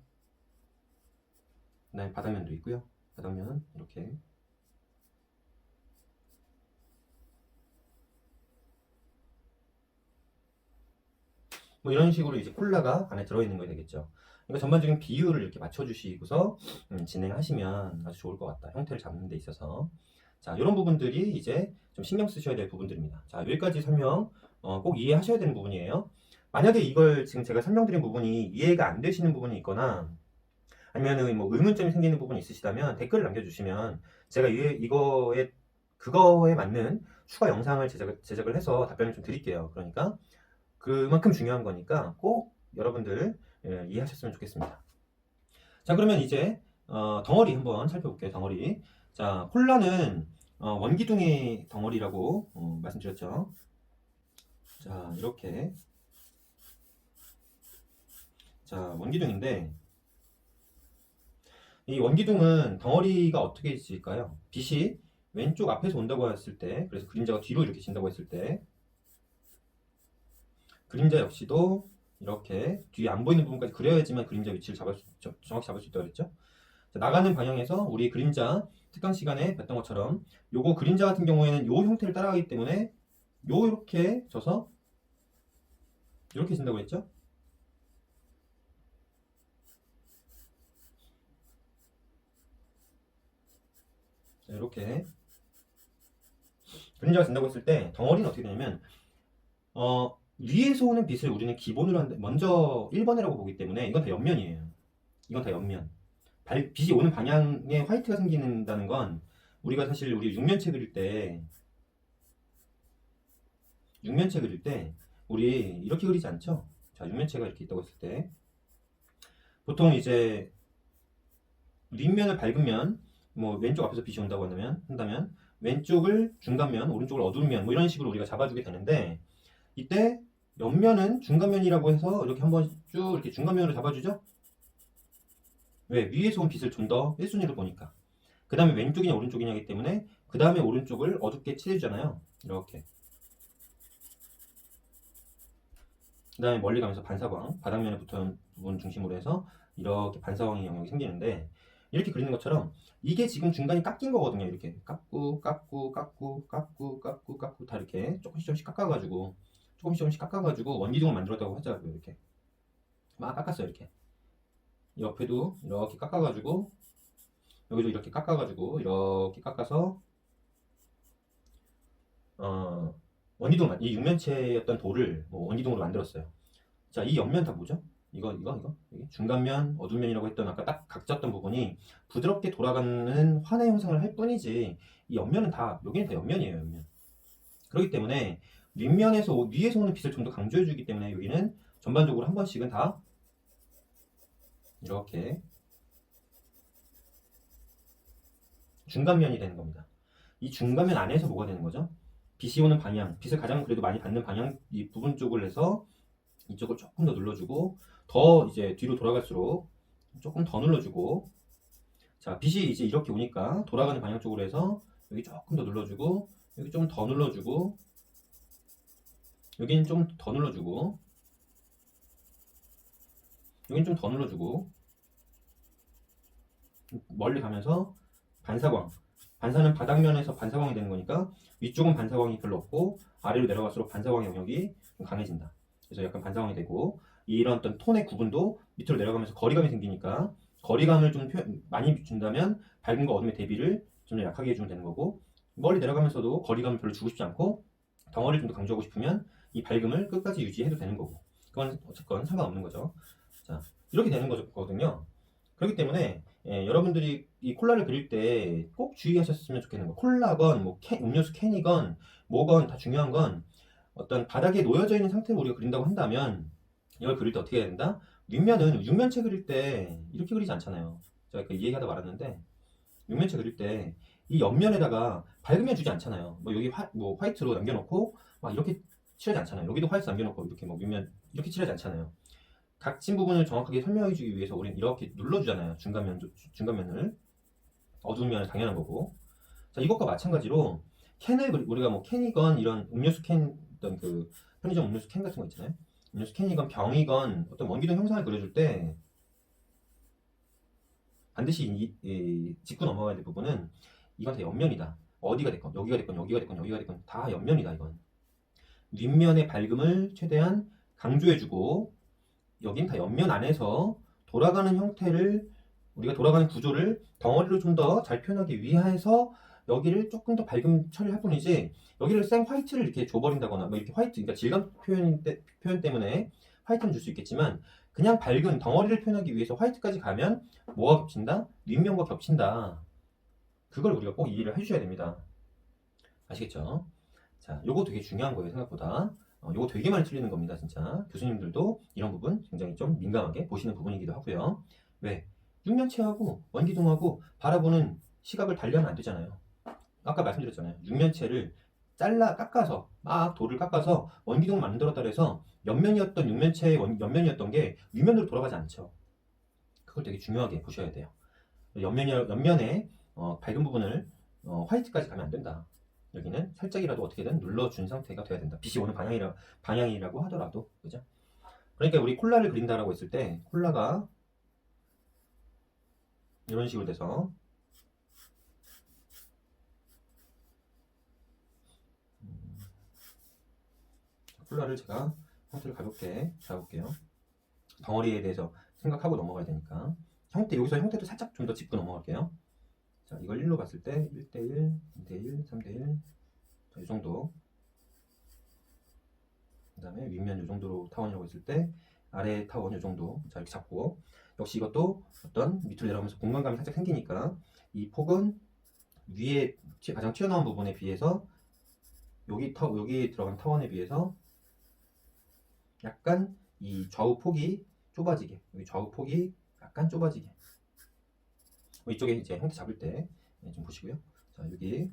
그 다음에 바닥면도 있고요. 바닥면은 이렇게 뭐 이런 식으로 이제 콜라가 안에 들어있는 거 되겠죠. 그러니까 전반적인 비율을 이렇게 맞춰주시고서 진행하시면 아주 좋을 것 같다. 형태를 잡는 데 있어서. 자, 이런 부분들이 이제 좀 신경 쓰셔야 될 부분들입니다. 자, 여기까지 설명 꼭 이해하셔야 되는 부분이에요. 만약에 이걸 지금 제가 설명드린 부분이 이해가 안 되시는 부분이 있거나 아니면 뭐 의문점이 생기는 부분이 있으시다면 댓글을 남겨주시면 제가 그거에 맞는 추가 영상을 제작을 해서 답변을 좀 드릴게요. 그러니까 그만큼 중요한 거니까 꼭 여러분들 이해하셨으면 좋겠습니다. 자, 그러면 이제 덩어리 한번 살펴볼게요. 덩어리. 자, 콜라는 원기둥의 덩어리라고 말씀드렸죠. 자, 이렇게. 자, 원기둥인데 이 원기둥은 덩어리가 어떻게 있을까요? 빛이 왼쪽 앞에서 온다고 했을 때, 그래서 그림자가 뒤로 이렇게 진다고 했을 때, 그림자 역시도 이렇게 뒤에 안 보이는 부분까지 그려야지만 그림자 위치를 정확히 잡을 수 있다고 그랬죠. 자, 나가는 방향에서 우리 그림자 특강 시간에 봤던 것처럼 요거 그림자 같은 경우에는 요 형태를 따라가기 때문에 요렇게 져서 이렇게 진다고 했죠. 자, 이렇게 그림자가 진다고 했을 때 덩어리는 어떻게 되냐면 위에서 오는 빛을 우리는 기본으로 먼저 1번이라고 보기 때문에 이건 다 옆면이에요. 이건 다 옆면. 빛이 오는 방향에 화이트가 생긴다는 건 우리가 사실 우리 육면체 그릴 때 우리 이렇게 그리지 않죠? 자, 육면체가 이렇게 있다고 했을 때 보통 이제 윗면을 밝으면 뭐 왼쪽 앞에서 빛이 온다고 한다면 왼쪽을 중간면, 오른쪽을 어두운 면 뭐 이런 식으로 우리가 잡아주게 되는데 이때 옆면은 중간면이라고 해서 이렇게 한번 쭉 이렇게 중간면으로 잡아주죠? 왜? 위에서 온 빛을 좀 더 1순위로 보니까. 그 다음에 왼쪽이냐 오른쪽이냐기 때문에 그 다음에 오른쪽을 어둡게 칠해주잖아요. 이렇게. 그 다음에 멀리 가면서 반사광, 바닥면에 붙은 부분 중심으로 해서 이렇게 반사광의 영역이 생기는데 이렇게 그리는 것처럼 이게 지금 중간이 깎인 거거든요. 이렇게 깎고 다 이렇게 조금씩 깎아가지고 원기둥을 만들었다고 하자고요. 이렇게 막 깎았어요. 이렇게 옆에도 이렇게 깎아가지고 여기도 이렇게 깎아가지고 이렇게 깎아서 이 육면체였던 돌을 뭐 원기둥으로 만들었어요. 자, 이 옆면 다 뭐죠? 이거 여기 중간면, 어두면이라고 했던 아까 딱 각졌던 부분이 부드럽게 돌아가는 환의 형상을 할 뿐이지 이 옆면은 다 여기는 다 옆면이에요. 옆면. 그렇기 때문에 위에서 오는 빛을 좀 더 강조해주기 때문에 여기는 전반적으로 한 번씩은 다 이렇게 중간면이 되는 겁니다. 이 중간면 안에서 뭐가 되는 거죠? 빛이 오는 방향, 빛을 가장 그래도 많이 받는 방향 이 부분 쪽을 해서 이쪽을 조금 더 눌러주고 더 이제 뒤로 돌아갈수록 조금 더 눌러주고 자, 빛이 이제 이렇게 오니까 돌아가는 방향 쪽으로 해서 여기 조금 더 눌러주고 여기 좀 더 눌러주고 여기는 좀 더 눌러주고 여기는 좀 더 눌러주고 멀리 가면서 반사는 바닥면에서 반사광이 되는 거니까 위쪽은 반사광이 별로 없고 아래로 내려갈수록 반사광의 영역이 좀 강해진다. 그래서 약간 반사광이 되고 이런 어떤 톤의 구분도 밑으로 내려가면서 거리감이 생기니까 거리감을 좀 많이 준다면 밝음과 어둠의 대비를 좀 더 약하게 해주면 되는 거고 멀리 내려가면서도 거리감을 별로 주고 싶지 않고 덩어리를 좀 더 강조하고 싶으면 이 밝음을 끝까지 유지해도 되는 거고 그건 어쨌건 상관없는 거죠. 자, 이렇게 되는 거거든요. 그렇기 때문에 여러분들이 이 콜라를 그릴 때 꼭 주의하셨으면 좋겠는 거. 콜라건, 뭐 음료수 캔이건, 뭐건 다 중요한 건 어떤 바닥에 놓여져 있는 상태로 우리가 그린다고 한다면 이걸 그릴 때 어떻게 해야 된다? 윗면은 육면체 그릴 때 이렇게 그리지 않잖아요. 제가 그 얘기하다 말았는데 육면체 그릴 때 이 옆면에다가 밝으면 주지 않잖아요. 뭐 여기 뭐 화이트로 남겨놓고 막 이렇게 칠하지 않잖아요. 여기도 화이트 남겨놓고 이렇게 뭐 윗면 이렇게 칠하지 않잖아요. 각진 부분을 정확하게 설명해주기 위해서 우리는 이렇게 눌러주잖아요. 중간면을 어두우면 당연한 거고. 자, 이것과 마찬가지로 캔을 우리가 뭐 캔이건 이런 음료수 캔 어떤 그 편의점 음료수 캔 같은 거 있잖아요. 음료수 캔이건 병이건 어떤 원기둥 형상을 그려줄 때 반드시 짚고 넘어가야 될 부분은 이건 다 옆면이다. 어디가 됐건 여기가 됐건 여기가 됐건 여기가 됐건 다 옆면이다. 이건 윗면의 밝음을 최대한 강조해주고 여긴 다 옆면 안에서 돌아가는 형태를 우리가 돌아가는 구조를 덩어리로 좀 더 잘 표현하기 위해서 여기를 조금 더 밝음 처리할 뿐이지 여기를 생 화이트를 이렇게 줘버린다거나 뭐 이렇게 화이트 그러니까 질감 표현 때문에 화이트는 줄 수 있겠지만 그냥 밝은 덩어리를 표현하기 위해서 화이트까지 가면 뭐가 겹친다? 윗면과 겹친다. 그걸 우리가 꼭 이해를 해주셔야 됩니다. 아시겠죠? 자, 요거 되게 중요한 거예요, 생각보다. 요거 되게 많이 틀리는 겁니다, 진짜. 교수님들도 이런 부분 굉장히 좀 민감하게 보시는 부분이기도 하고요. 왜? 육면체하고 원기둥하고 바라보는 시각을 달리하면 안 되잖아요. 아까 말씀드렸잖아요. 육면체를 깎아서, 막 돌을 깎아서 원기둥을 만들었다 그래서 옆면이었던 육면체의 옆면이었던 게 윗면으로 돌아가지 않죠. 그걸 되게 중요하게 보셔야 돼요. 옆면에 밝은 부분을 화이트까지 가면 안 된다. 여기는 살짝이라도 어떻게든 눌러준 상태가 돼야 된다. 빛이 오는 방향이라고 하더라도, 그죠? 그러니까 우리 콜라를 그린다라고 했을 때 콜라가 이런 식으로 돼서 콜라를 제가 형태를 가볍게 잡을게요. 덩어리에 대해서 생각하고 넘어가야 되니까 여기서 형태도 살짝 좀 더 짚고 넘어갈게요. 자, 이걸 1로 봤을 때 1대1, 2대1, 3대1 자, 이 정도. 그 다음에 윗면 이 정도로 타원이라고 했을 때 아래 타원 이 정도. 자, 이렇게 잡고 역시 이것도 어떤 밑으로 내려가면서 공간감이 살짝 생기니까 이 폭은 위에 가장 튀어나온 부분에 비해서 여기 들어간 타원에 비해서 약간 이 좌우 폭이 좁아지게 여기 좌우 폭이 약간 좁아지게 이쪽에 이제 형태 잡을 때 좀 보시고요. 자, 여기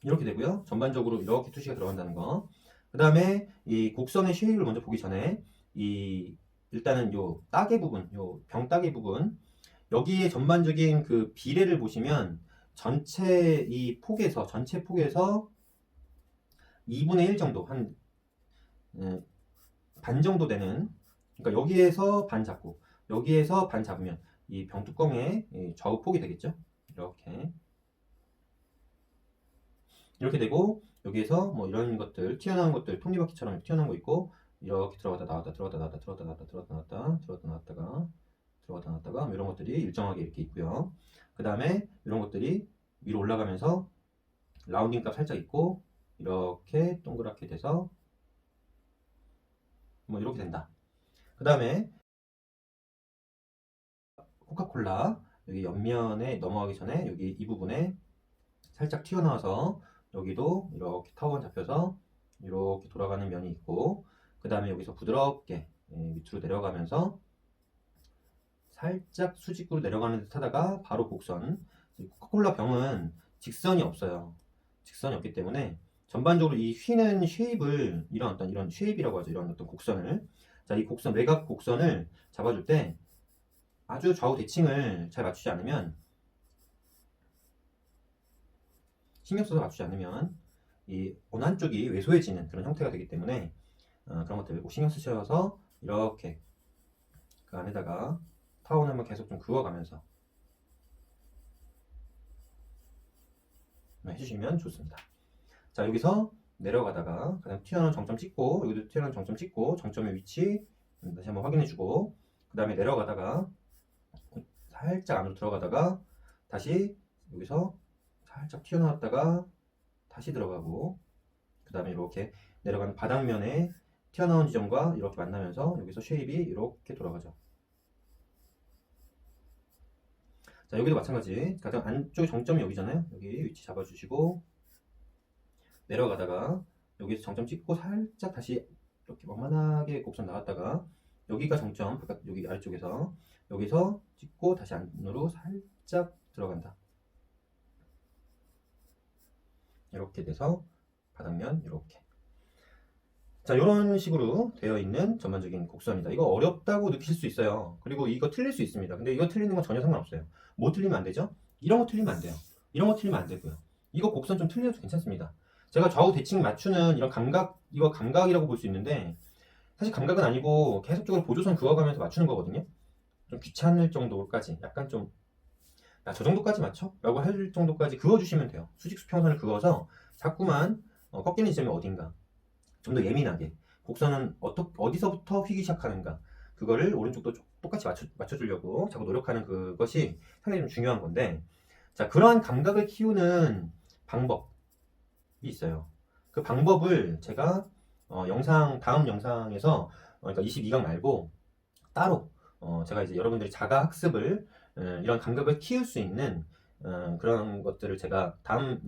이렇게 되고요. 전반적으로 이렇게 투시가 들어간다는 거. 그 다음에 이 곡선의 쉐입을 먼저 보기 전에 일단은 요 따개 부분, 요 병 따개 부분 여기에 전반적인 그 비례를 보시면 전체 폭에서 2분의 1 정도 반 정도 되는 그러니까 여기에서 반 잡고 여기에서 반 잡으면 이 병뚜껑의 좌우 폭이 되겠죠. 이렇게 되고 여기에서 뭐 이런 것들 튀어나온 것들 톱니바퀴처럼 튀어나온 거 있고 이렇게 들어갔다 나왔다 들어갔다 나왔다 들어갔다 나왔다 들어갔다 나왔다 들어갔다 나왔다가 들어갔다 나왔다가 뭐 이런 것들이 일정하게 이렇게 있고요. 그 다음에 이런 것들이 위로 올라가면서 라운딩 값 살짝 있고 이렇게 동그랗게 돼서 뭐 이렇게 된다. 그 다음에 코카콜라 여기 옆면에 넘어가기 전에 여기 이 부분에 살짝 튀어나와서 여기도 이렇게 타원 잡혀서 이렇게 돌아가는 면이 있고 그 다음에 여기서 부드럽게 밑으로 내려가면서 살짝 수직으로 내려가는 듯 하다가 바로 곡선. 코카콜라 병은 직선이 없어요. 직선이 없기 때문에 전반적으로 이 휘는 쉐입을 이런 쉐입이라고 하죠. 이런 어떤 곡선을 이 곡선 외곽 곡선을 잡아줄 때 아주 좌우 대칭을 잘 맞추지 않으면 신경 써서 맞추지 않으면 이 어느 한쪽이 왜소해지는 그런 형태가 되기 때문에 그런 것들 꼭 신경 쓰셔서 이렇게 그 안에다가 타원을 한번 계속 좀 그어가면서 해주시면 좋습니다. 자, 여기서 내려가다가 가장 튀어나온 정점 찍고 여기도 튀어나온 정점 찍고 정점의 위치 다시 한번 확인해주고 그 다음에 내려가다가 살짝 안으로 들어가다가 다시 여기서 살짝 튀어나왔다가 다시 들어가고 그 다음에 이렇게 내려가는 바닥면에 튀어나온 지점과 이렇게 만나면서 여기서 쉐입이 이렇게 돌아가죠. 자, 여기도 마찬가지 가장 안쪽의 정점이 여기잖아요. 여기 위치 잡아주시고 내려가다가 여기서 정점 찍고 살짝 다시 이렇게 만만하게 곡선 나왔다가 여기가 정점, 바깥 여기 아래쪽에서 여기서 찍고 다시 안으로 살짝 들어간다. 이렇게 돼서 바닥면 이렇게. 자, 이런 식으로 되어 있는 전반적인 곡선이다. 이거 어렵다고 느끼실 수 있어요. 그리고 이거 틀릴 수 있습니다. 근데 이거 틀리는 건 전혀 상관없어요. 뭐 틀리면 안 되죠? 이런 거 틀리면 안 돼요. 이런 거 틀리면 안 되고요. 이거 곡선 좀 틀려도 괜찮습니다. 제가 좌우 대칭 맞추는 이런 감각, 이거 감각이라고 볼 수 있는데 사실 감각은 아니고 계속적으로 보조선 그어가면서 맞추는 거거든요. 좀 귀찮을 정도까지 약간 좀 야, 저 정도까지 맞춰? 라고 할 정도까지 그어주시면 돼요. 수직 수평선을 그어서 자꾸만 꺾이는 지점이 어딘가 좀 더 예민하게 곡선은 어디서부터 휘기 시작하는가 그거를 오른쪽도 똑같이 맞춰주려고 자꾸 노력하는 그것이 상당히 좀 중요한 건데, 자, 그러한 감각을 키우는 방법이 있어요. 그 방법을 제가 다음 영상에서 그러니까 22강 말고 따로 제가 이제 여러분들이 자가 학습을 이런 감각을 키울 수 있는 그런 것들을 제가 다음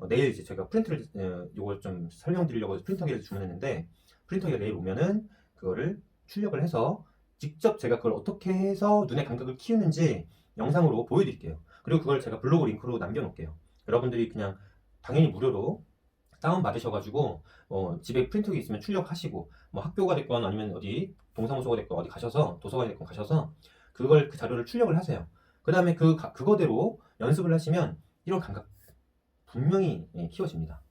내일 이제 제가 프린트를 요걸 좀 설명드리려고 프린터기를 주문했는데, 프린터기가 내일 오면은 그거를 출력을 해서 직접 제가 그걸 어떻게 해서 눈의 감각을 키우는지 영상으로 보여드릴게요. 그리고 그걸 제가 블로그 링크로 남겨놓을게요. 여러분들이 그냥 당연히 무료로 다운 받으셔가지고 집에 프린터기 있으면 출력하시고 뭐 학교가 됐건 아니면 어디 동사무소가 됐건 어디 가셔서 도서관에 됐건 가셔서 그걸 그 자료를 출력을 하세요. 그 다음에 그거대로 연습을 하시면 이런 감각 분명히 키워집니다.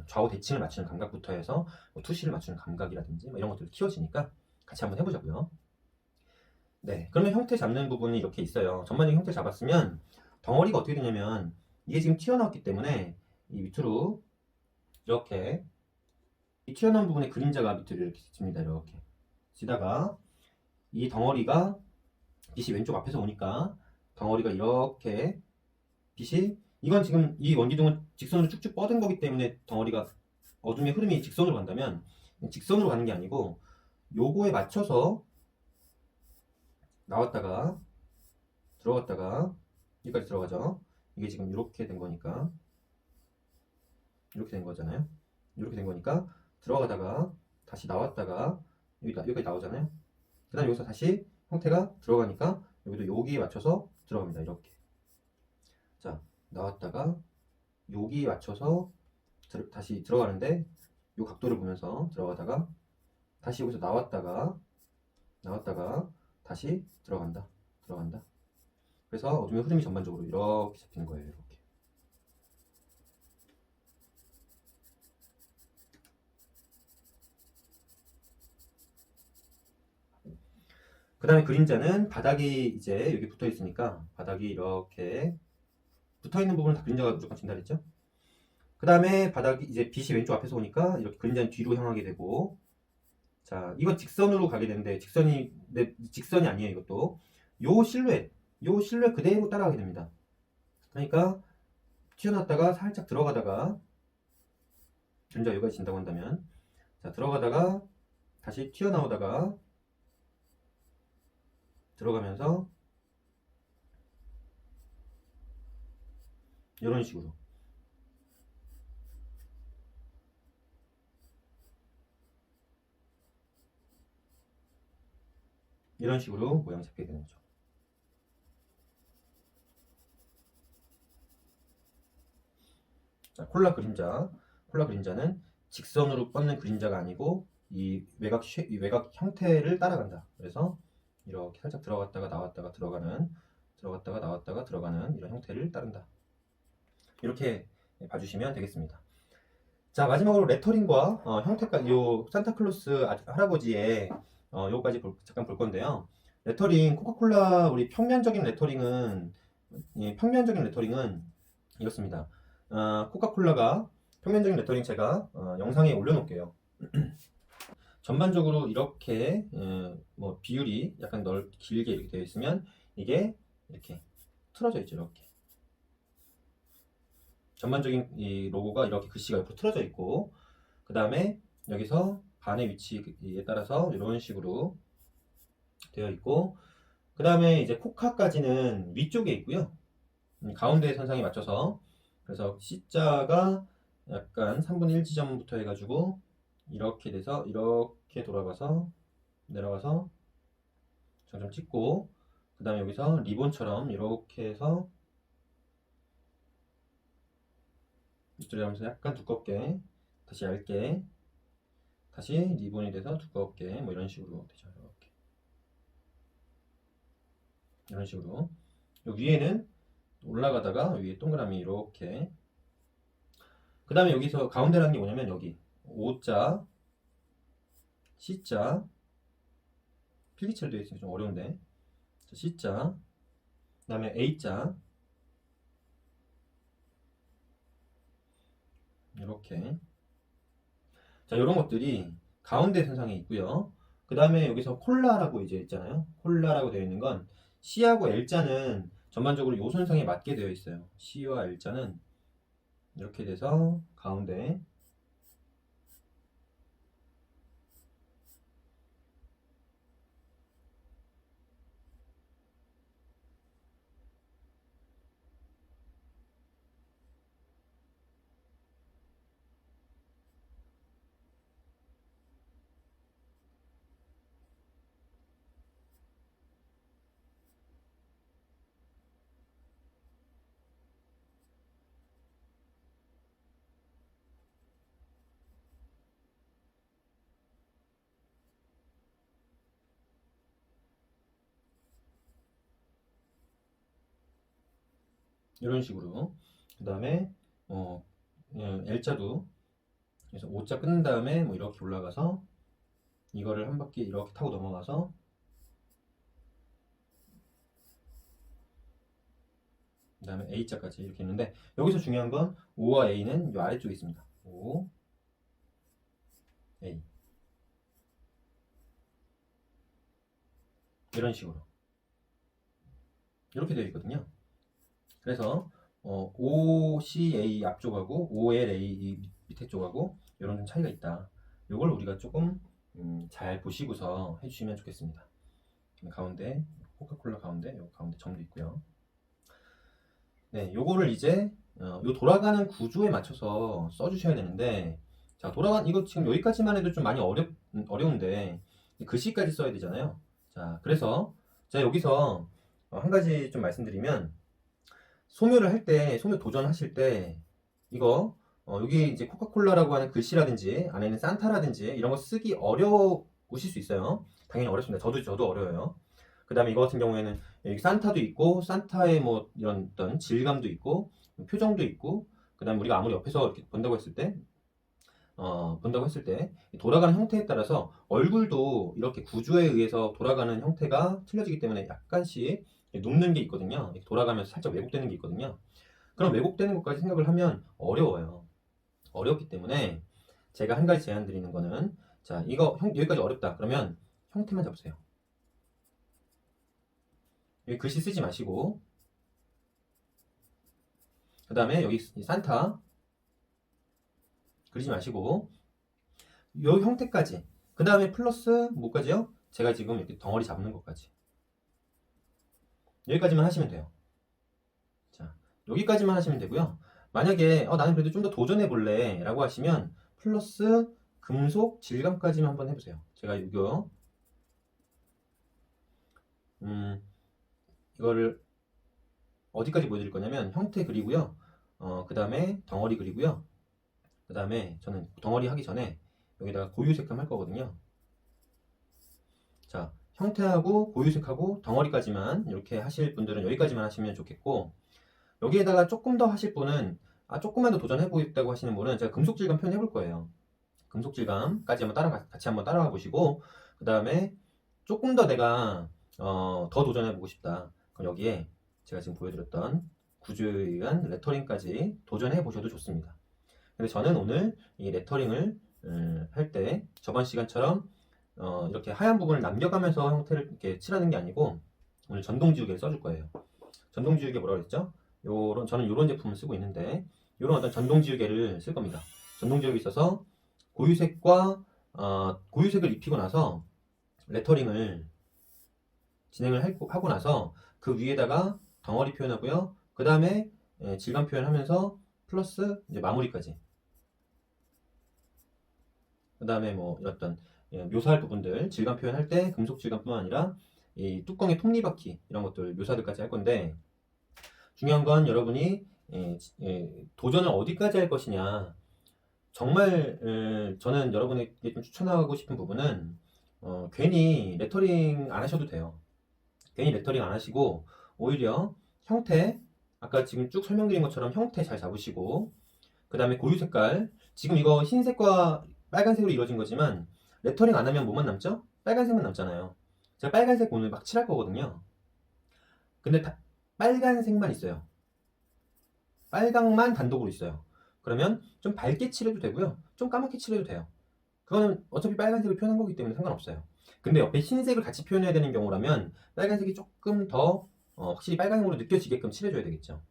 좌우 대칭을 맞추는 감각부터 해서 뭐 투시를 맞추는 감각이라든지 뭐 이런 것들이 키워지니까 같이 한번 해보자고요. 네, 그러면 형태 잡는 부분이 이렇게 있어요. 전반적인 형태 잡았으면 덩어리가 어떻게 되냐면 이게 지금 튀어나왔기 때문에 이 밑으로 이렇게 이 튀어나온 부분에 그림자가 밑으로 이렇게 집니다. 이렇게 지다가 이 덩어리가 빛이 왼쪽 앞에서 오니까 덩어리가 이렇게 빛이 이건 지금 이 원기둥은 직선으로 쭉쭉 뻗은 거기 때문에 덩어리가 어둠의 흐름이 직선으로 간다면 직선으로 가는 게 아니고 요거에 맞춰서 나왔다가 들어갔다가 여기까지 들어가죠. 이게 지금 이렇게 된 거니까 이렇게 된 거잖아요. 이렇게 된 거니까 들어가다가 다시 나왔다가 여기까지 나오잖아요. 그 다음에 여기서 다시 형태가 들어가니까 여기도 여기에 맞춰서 들어갑니다. 이렇게. 자, 나왔다가 여기에 맞춰서 다시 들어가는데 이 각도를 보면서 들어가다가 다시 여기서 나왔다가 다시 들어간다. 그래서 어둠의 흐름이 전반적으로 이렇게 잡히는 거예요. 이렇게. 그 다음에 그림자는 바닥이 이제 여기 붙어 있으니까 바닥이 이렇게 붙어 있는 부분은 다 그림자가 무조건 진다 그랬죠? 그 다음에 바닥이 이제 빛이 왼쪽 앞에서 오니까 이렇게 그림자는 뒤로 향하게 되고, 자, 이건 직선으로 가게 되는데 직선이 아니에요. 이것도 요 실루엣 그대로 따라가게 됩니다. 그러니까 튀어나왔다가 살짝 들어가다가 그림자 여기까지 진다고 한다면, 자, 들어가다가 다시 튀어나오다가 들어가면서 이런 식으로 모양 잡게 되는 거죠. 자, 콜라 그림자는 직선으로 뻗는 그림자가 아니고 이 외곽 형태를 따라간다. 그래서 이렇게 살짝 들어갔다가 나왔다가 들어가는 이런 형태를 따른다. 이렇게 봐주시면 되겠습니다. 자, 마지막으로 레터링과 형태까지 요 산타클로스 할아버지의 요거까지 잠깐 볼 건데요. 레터링 코카콜라 우리 평면적인 레터링은 이렇습니다. 코카콜라가 평면적인 레터링 제가 영상에 올려놓을게요. 전반적으로 이렇게 뭐 비율이 약간 길게 이렇게 되어 있으면 이게 이렇게 틀어져 있죠. 이렇게 전반적인 이 로고가 이렇게 글씨가 옆으로 틀어져 있고, 그 다음에 여기서 반의 위치에 따라서 이런 식으로 되어 있고, 그 다음에 이제 코카까지는 위쪽에 있고요. 가운데 선상에 맞춰서, 그래서 C자가 약간 3분의 1 지점부터 해가지고 이렇게 돼서 이렇게 돌아가서 내려가서 정점 찍고 그 다음에 여기서 리본처럼 이렇게 해서 밑줄을 하면서 약간 두껍게 다시 얇게 다시 리본이 돼서 두껍게 뭐 이런 식으로 되죠. 이렇게 이런 식으로 요 위에는 올라가다가 위에 동그라미 이렇게 그 다음에 여기서 가운데라는 게 뭐냐면 여기 O자 C자 필기체로 되어 있으니까 좀 어려운데 C자 그 다음에 A자 이렇게 자 이런 것들이 가운데 선상에 있고요. 그 다음에 여기서 콜라라고 이제 있잖아요. 콜라라고 되어 있는 건 C하고 L자는 전반적으로 요 선상에 맞게 되어 있어요. C와 L자는 이렇게 돼서 가운데 이런 식으로 그 다음에 L자도 그래서 O자 끊은 다음에 뭐 이렇게 올라가서 이거를 한 바퀴 이렇게 타고 넘어가서 그 다음에 A자까지 이렇게 있는데 여기서 중요한 건 O와 A는 이 아래쪽에 있습니다. O, A 이런 식으로 이렇게 되어 있거든요. 그래서 OCA 앞쪽하고 OLA 밑에 쪽하고 이런 좀 차이가 있다. 이걸 우리가 조금 잘 보시고서 해주시면 좋겠습니다. 가운데 코카콜라 가운데 요 가운데 점도 있고요. 네, 요거를 이제 요 돌아가는 구조에 맞춰서 써주셔야 되는데 자 이거 지금 여기까지만 해도 좀 많이 어려운데 글씨까지 써야 되잖아요. 자 그래서 제가 여기서 한 가지 좀 말씀드리면 소묘를 할 때, 소묘 도전하실 때, 이거, 여기 이제 코카콜라라고 하는 글씨라든지, 안에는 산타라든지, 이런 거 쓰기 어려우실 수 있어요. 당연히 어렵습니다. 저도 어려워요. 그 다음에 이거 같은 경우에는 여기 산타도 있고, 산타의 뭐 이런 어떤 질감도 있고, 표정도 있고, 그 다음에 우리가 아무리 옆에서 이렇게 본다고 했을 때, 돌아가는 형태에 따라서 얼굴도 이렇게 구조에 의해서 돌아가는 형태가 틀려지기 때문에 약간씩 눕는 게 있거든요. 돌아가면서 살짝 왜곡되는 게 있거든요. 그럼 왜곡되는 것까지 생각을 하면 어려워요. 어렵기 때문에 제가 한 가지 제안 드리는 거는 자 이거 여기까지 어렵다. 그러면 형태만 잡으세요. 여기 글씨 쓰지 마시고 그 다음에 여기 산타 그리지 마시고 요 형태까지 그 다음에 플러스 뭐까지요? 제가 지금 이렇게 덩어리 잡는 것까지 여기까지만 하시면 돼요. 자, 여기까지만 하시면 되고요. 만약에 나는 그래도 좀 더 도전해 볼래 라고 하시면 플러스 금속 질감까지만 한번 해보세요. 제가 이거 이거를 어디까지 보여드릴 거냐면 형태 그리고요. 그 다음에 덩어리 그리고요. 그 다음에 저는 덩어리 하기 전에 여기다가 고유 색감 할 거거든요. 자, 형태하고 고유색하고 덩어리까지만 이렇게 하실 분들은 여기까지만 하시면 좋겠고 여기에다가 조금 더 하실 분은 조금만 더 도전해보겠다고 하시는 분은 제가 금속질감 표현해볼 거예요. 금속질감까지 같이 한번 따라가 보시고 그 다음에 조금 더 내가 더 도전해보고 싶다. 그럼 여기에 제가 지금 보여드렸던 구조에 의한 레터링까지 도전해보셔도 좋습니다. 근데 저는 오늘 이 레터링을 할 때 저번 시간처럼 이렇게 하얀 부분을 남겨가면서 형태를 이렇게 칠하는 게 아니고 오늘 전동지우개를 써줄 거예요. 전동지우개 뭐라고 그랬죠? 저는 이런 제품을 쓰고 있는데 이런 어떤 전동지우개를 쓸 겁니다. 전동지우개 있어서 고유색을 입히고 나서 레터링을 진행을 하고 나서 그 위에다가 덩어리 표현하고요. 그 다음에 질감 표현하면서 플러스 이제 마무리까지. 그 다음에 뭐 어떤 묘사할 부분들 질감 표현할 때 금속 질감뿐만 아니라 이 뚜껑의 톱니바퀴 이런 것들 묘사들까지 할 건데, 중요한 건 여러분이 도전을 어디까지 할 것이냐. 정말 저는 여러분에게 좀 추천하고 싶은 부분은 괜히 레터링 안 하셔도 돼요. 괜히 레터링 안 하시고 오히려 형태, 아까 지금 쭉 설명드린 것처럼 형태 잘 잡으시고, 그 다음에 고유 색깔, 지금 이거 흰색과 빨간색으로 이루어진 거지만 레터링 안 하면 뭐만 남죠? 빨간색만 남잖아요. 제가 빨간색 오늘 막 칠할 거거든요. 근데 빨간색만 있어요. 빨강만 단독으로 있어요. 그러면 좀 밝게 칠해도 되고요, 좀 까맣게 칠해도 돼요. 그거는 어차피 빨간색을 표현한 거기 때문에 상관없어요. 근데 옆에 흰색을 같이 표현해야 되는 경우라면 빨간색이 조금 더 확실히 빨강으로 느껴지게끔 칠해줘야 되겠죠.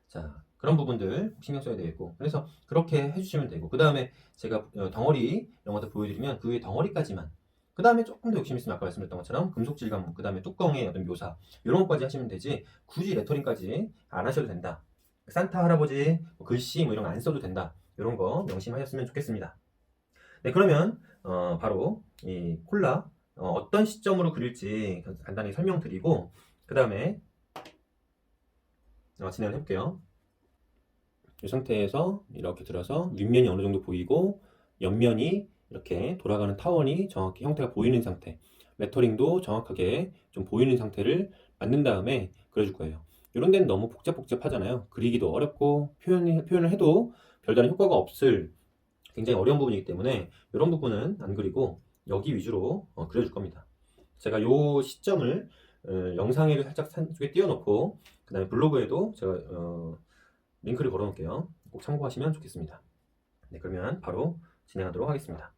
자, 그런 부분들 신경 써야 되겠고, 그래서 그렇게 해주시면 되고, 그 다음에 제가 덩어리 이런 것들 보여드리면 그 위에 덩어리까지만, 그 다음에 조금 더 욕심 있으면 아까 말씀드렸던 것처럼 금속 질감, 그 다음에 뚜껑의 어떤 묘사 이런 것까지 하시면 되지, 굳이 레터링까지 안 하셔도 된다. 산타 할아버지 글씨 뭐 이런 거 안 써도 된다. 이런 거 명심하셨으면 좋겠습니다. 네, 그러면 바로 이 콜라 어떤 시점으로 그릴지 간단히 설명드리고, 그 다음에 진행을 해볼게요. 이 상태에서 이렇게 들어서 윗면이 어느 정도 보이고 옆면이 이렇게 돌아가는 타원이 정확히 형태가 보이는 상태, 레터링도 정확하게 좀 보이는 상태를 만든 다음에 그려줄 거예요. 이런 데는 너무 복잡하잖아요. 그리기도 어렵고 표현을 해도 별다른 효과가 없을 굉장히 어려운 부분이기 때문에 이런 부분은 안 그리고 여기 위주로 그려줄 겁니다. 제가 요 시점을 영상에도 살짝 쪽에 띄워놓고, 그 다음에 블로그에도 제가 링크를 걸어 놓을게요. 꼭 참고하시면 좋겠습니다. 네, 그러면 바로 진행하도록 하겠습니다.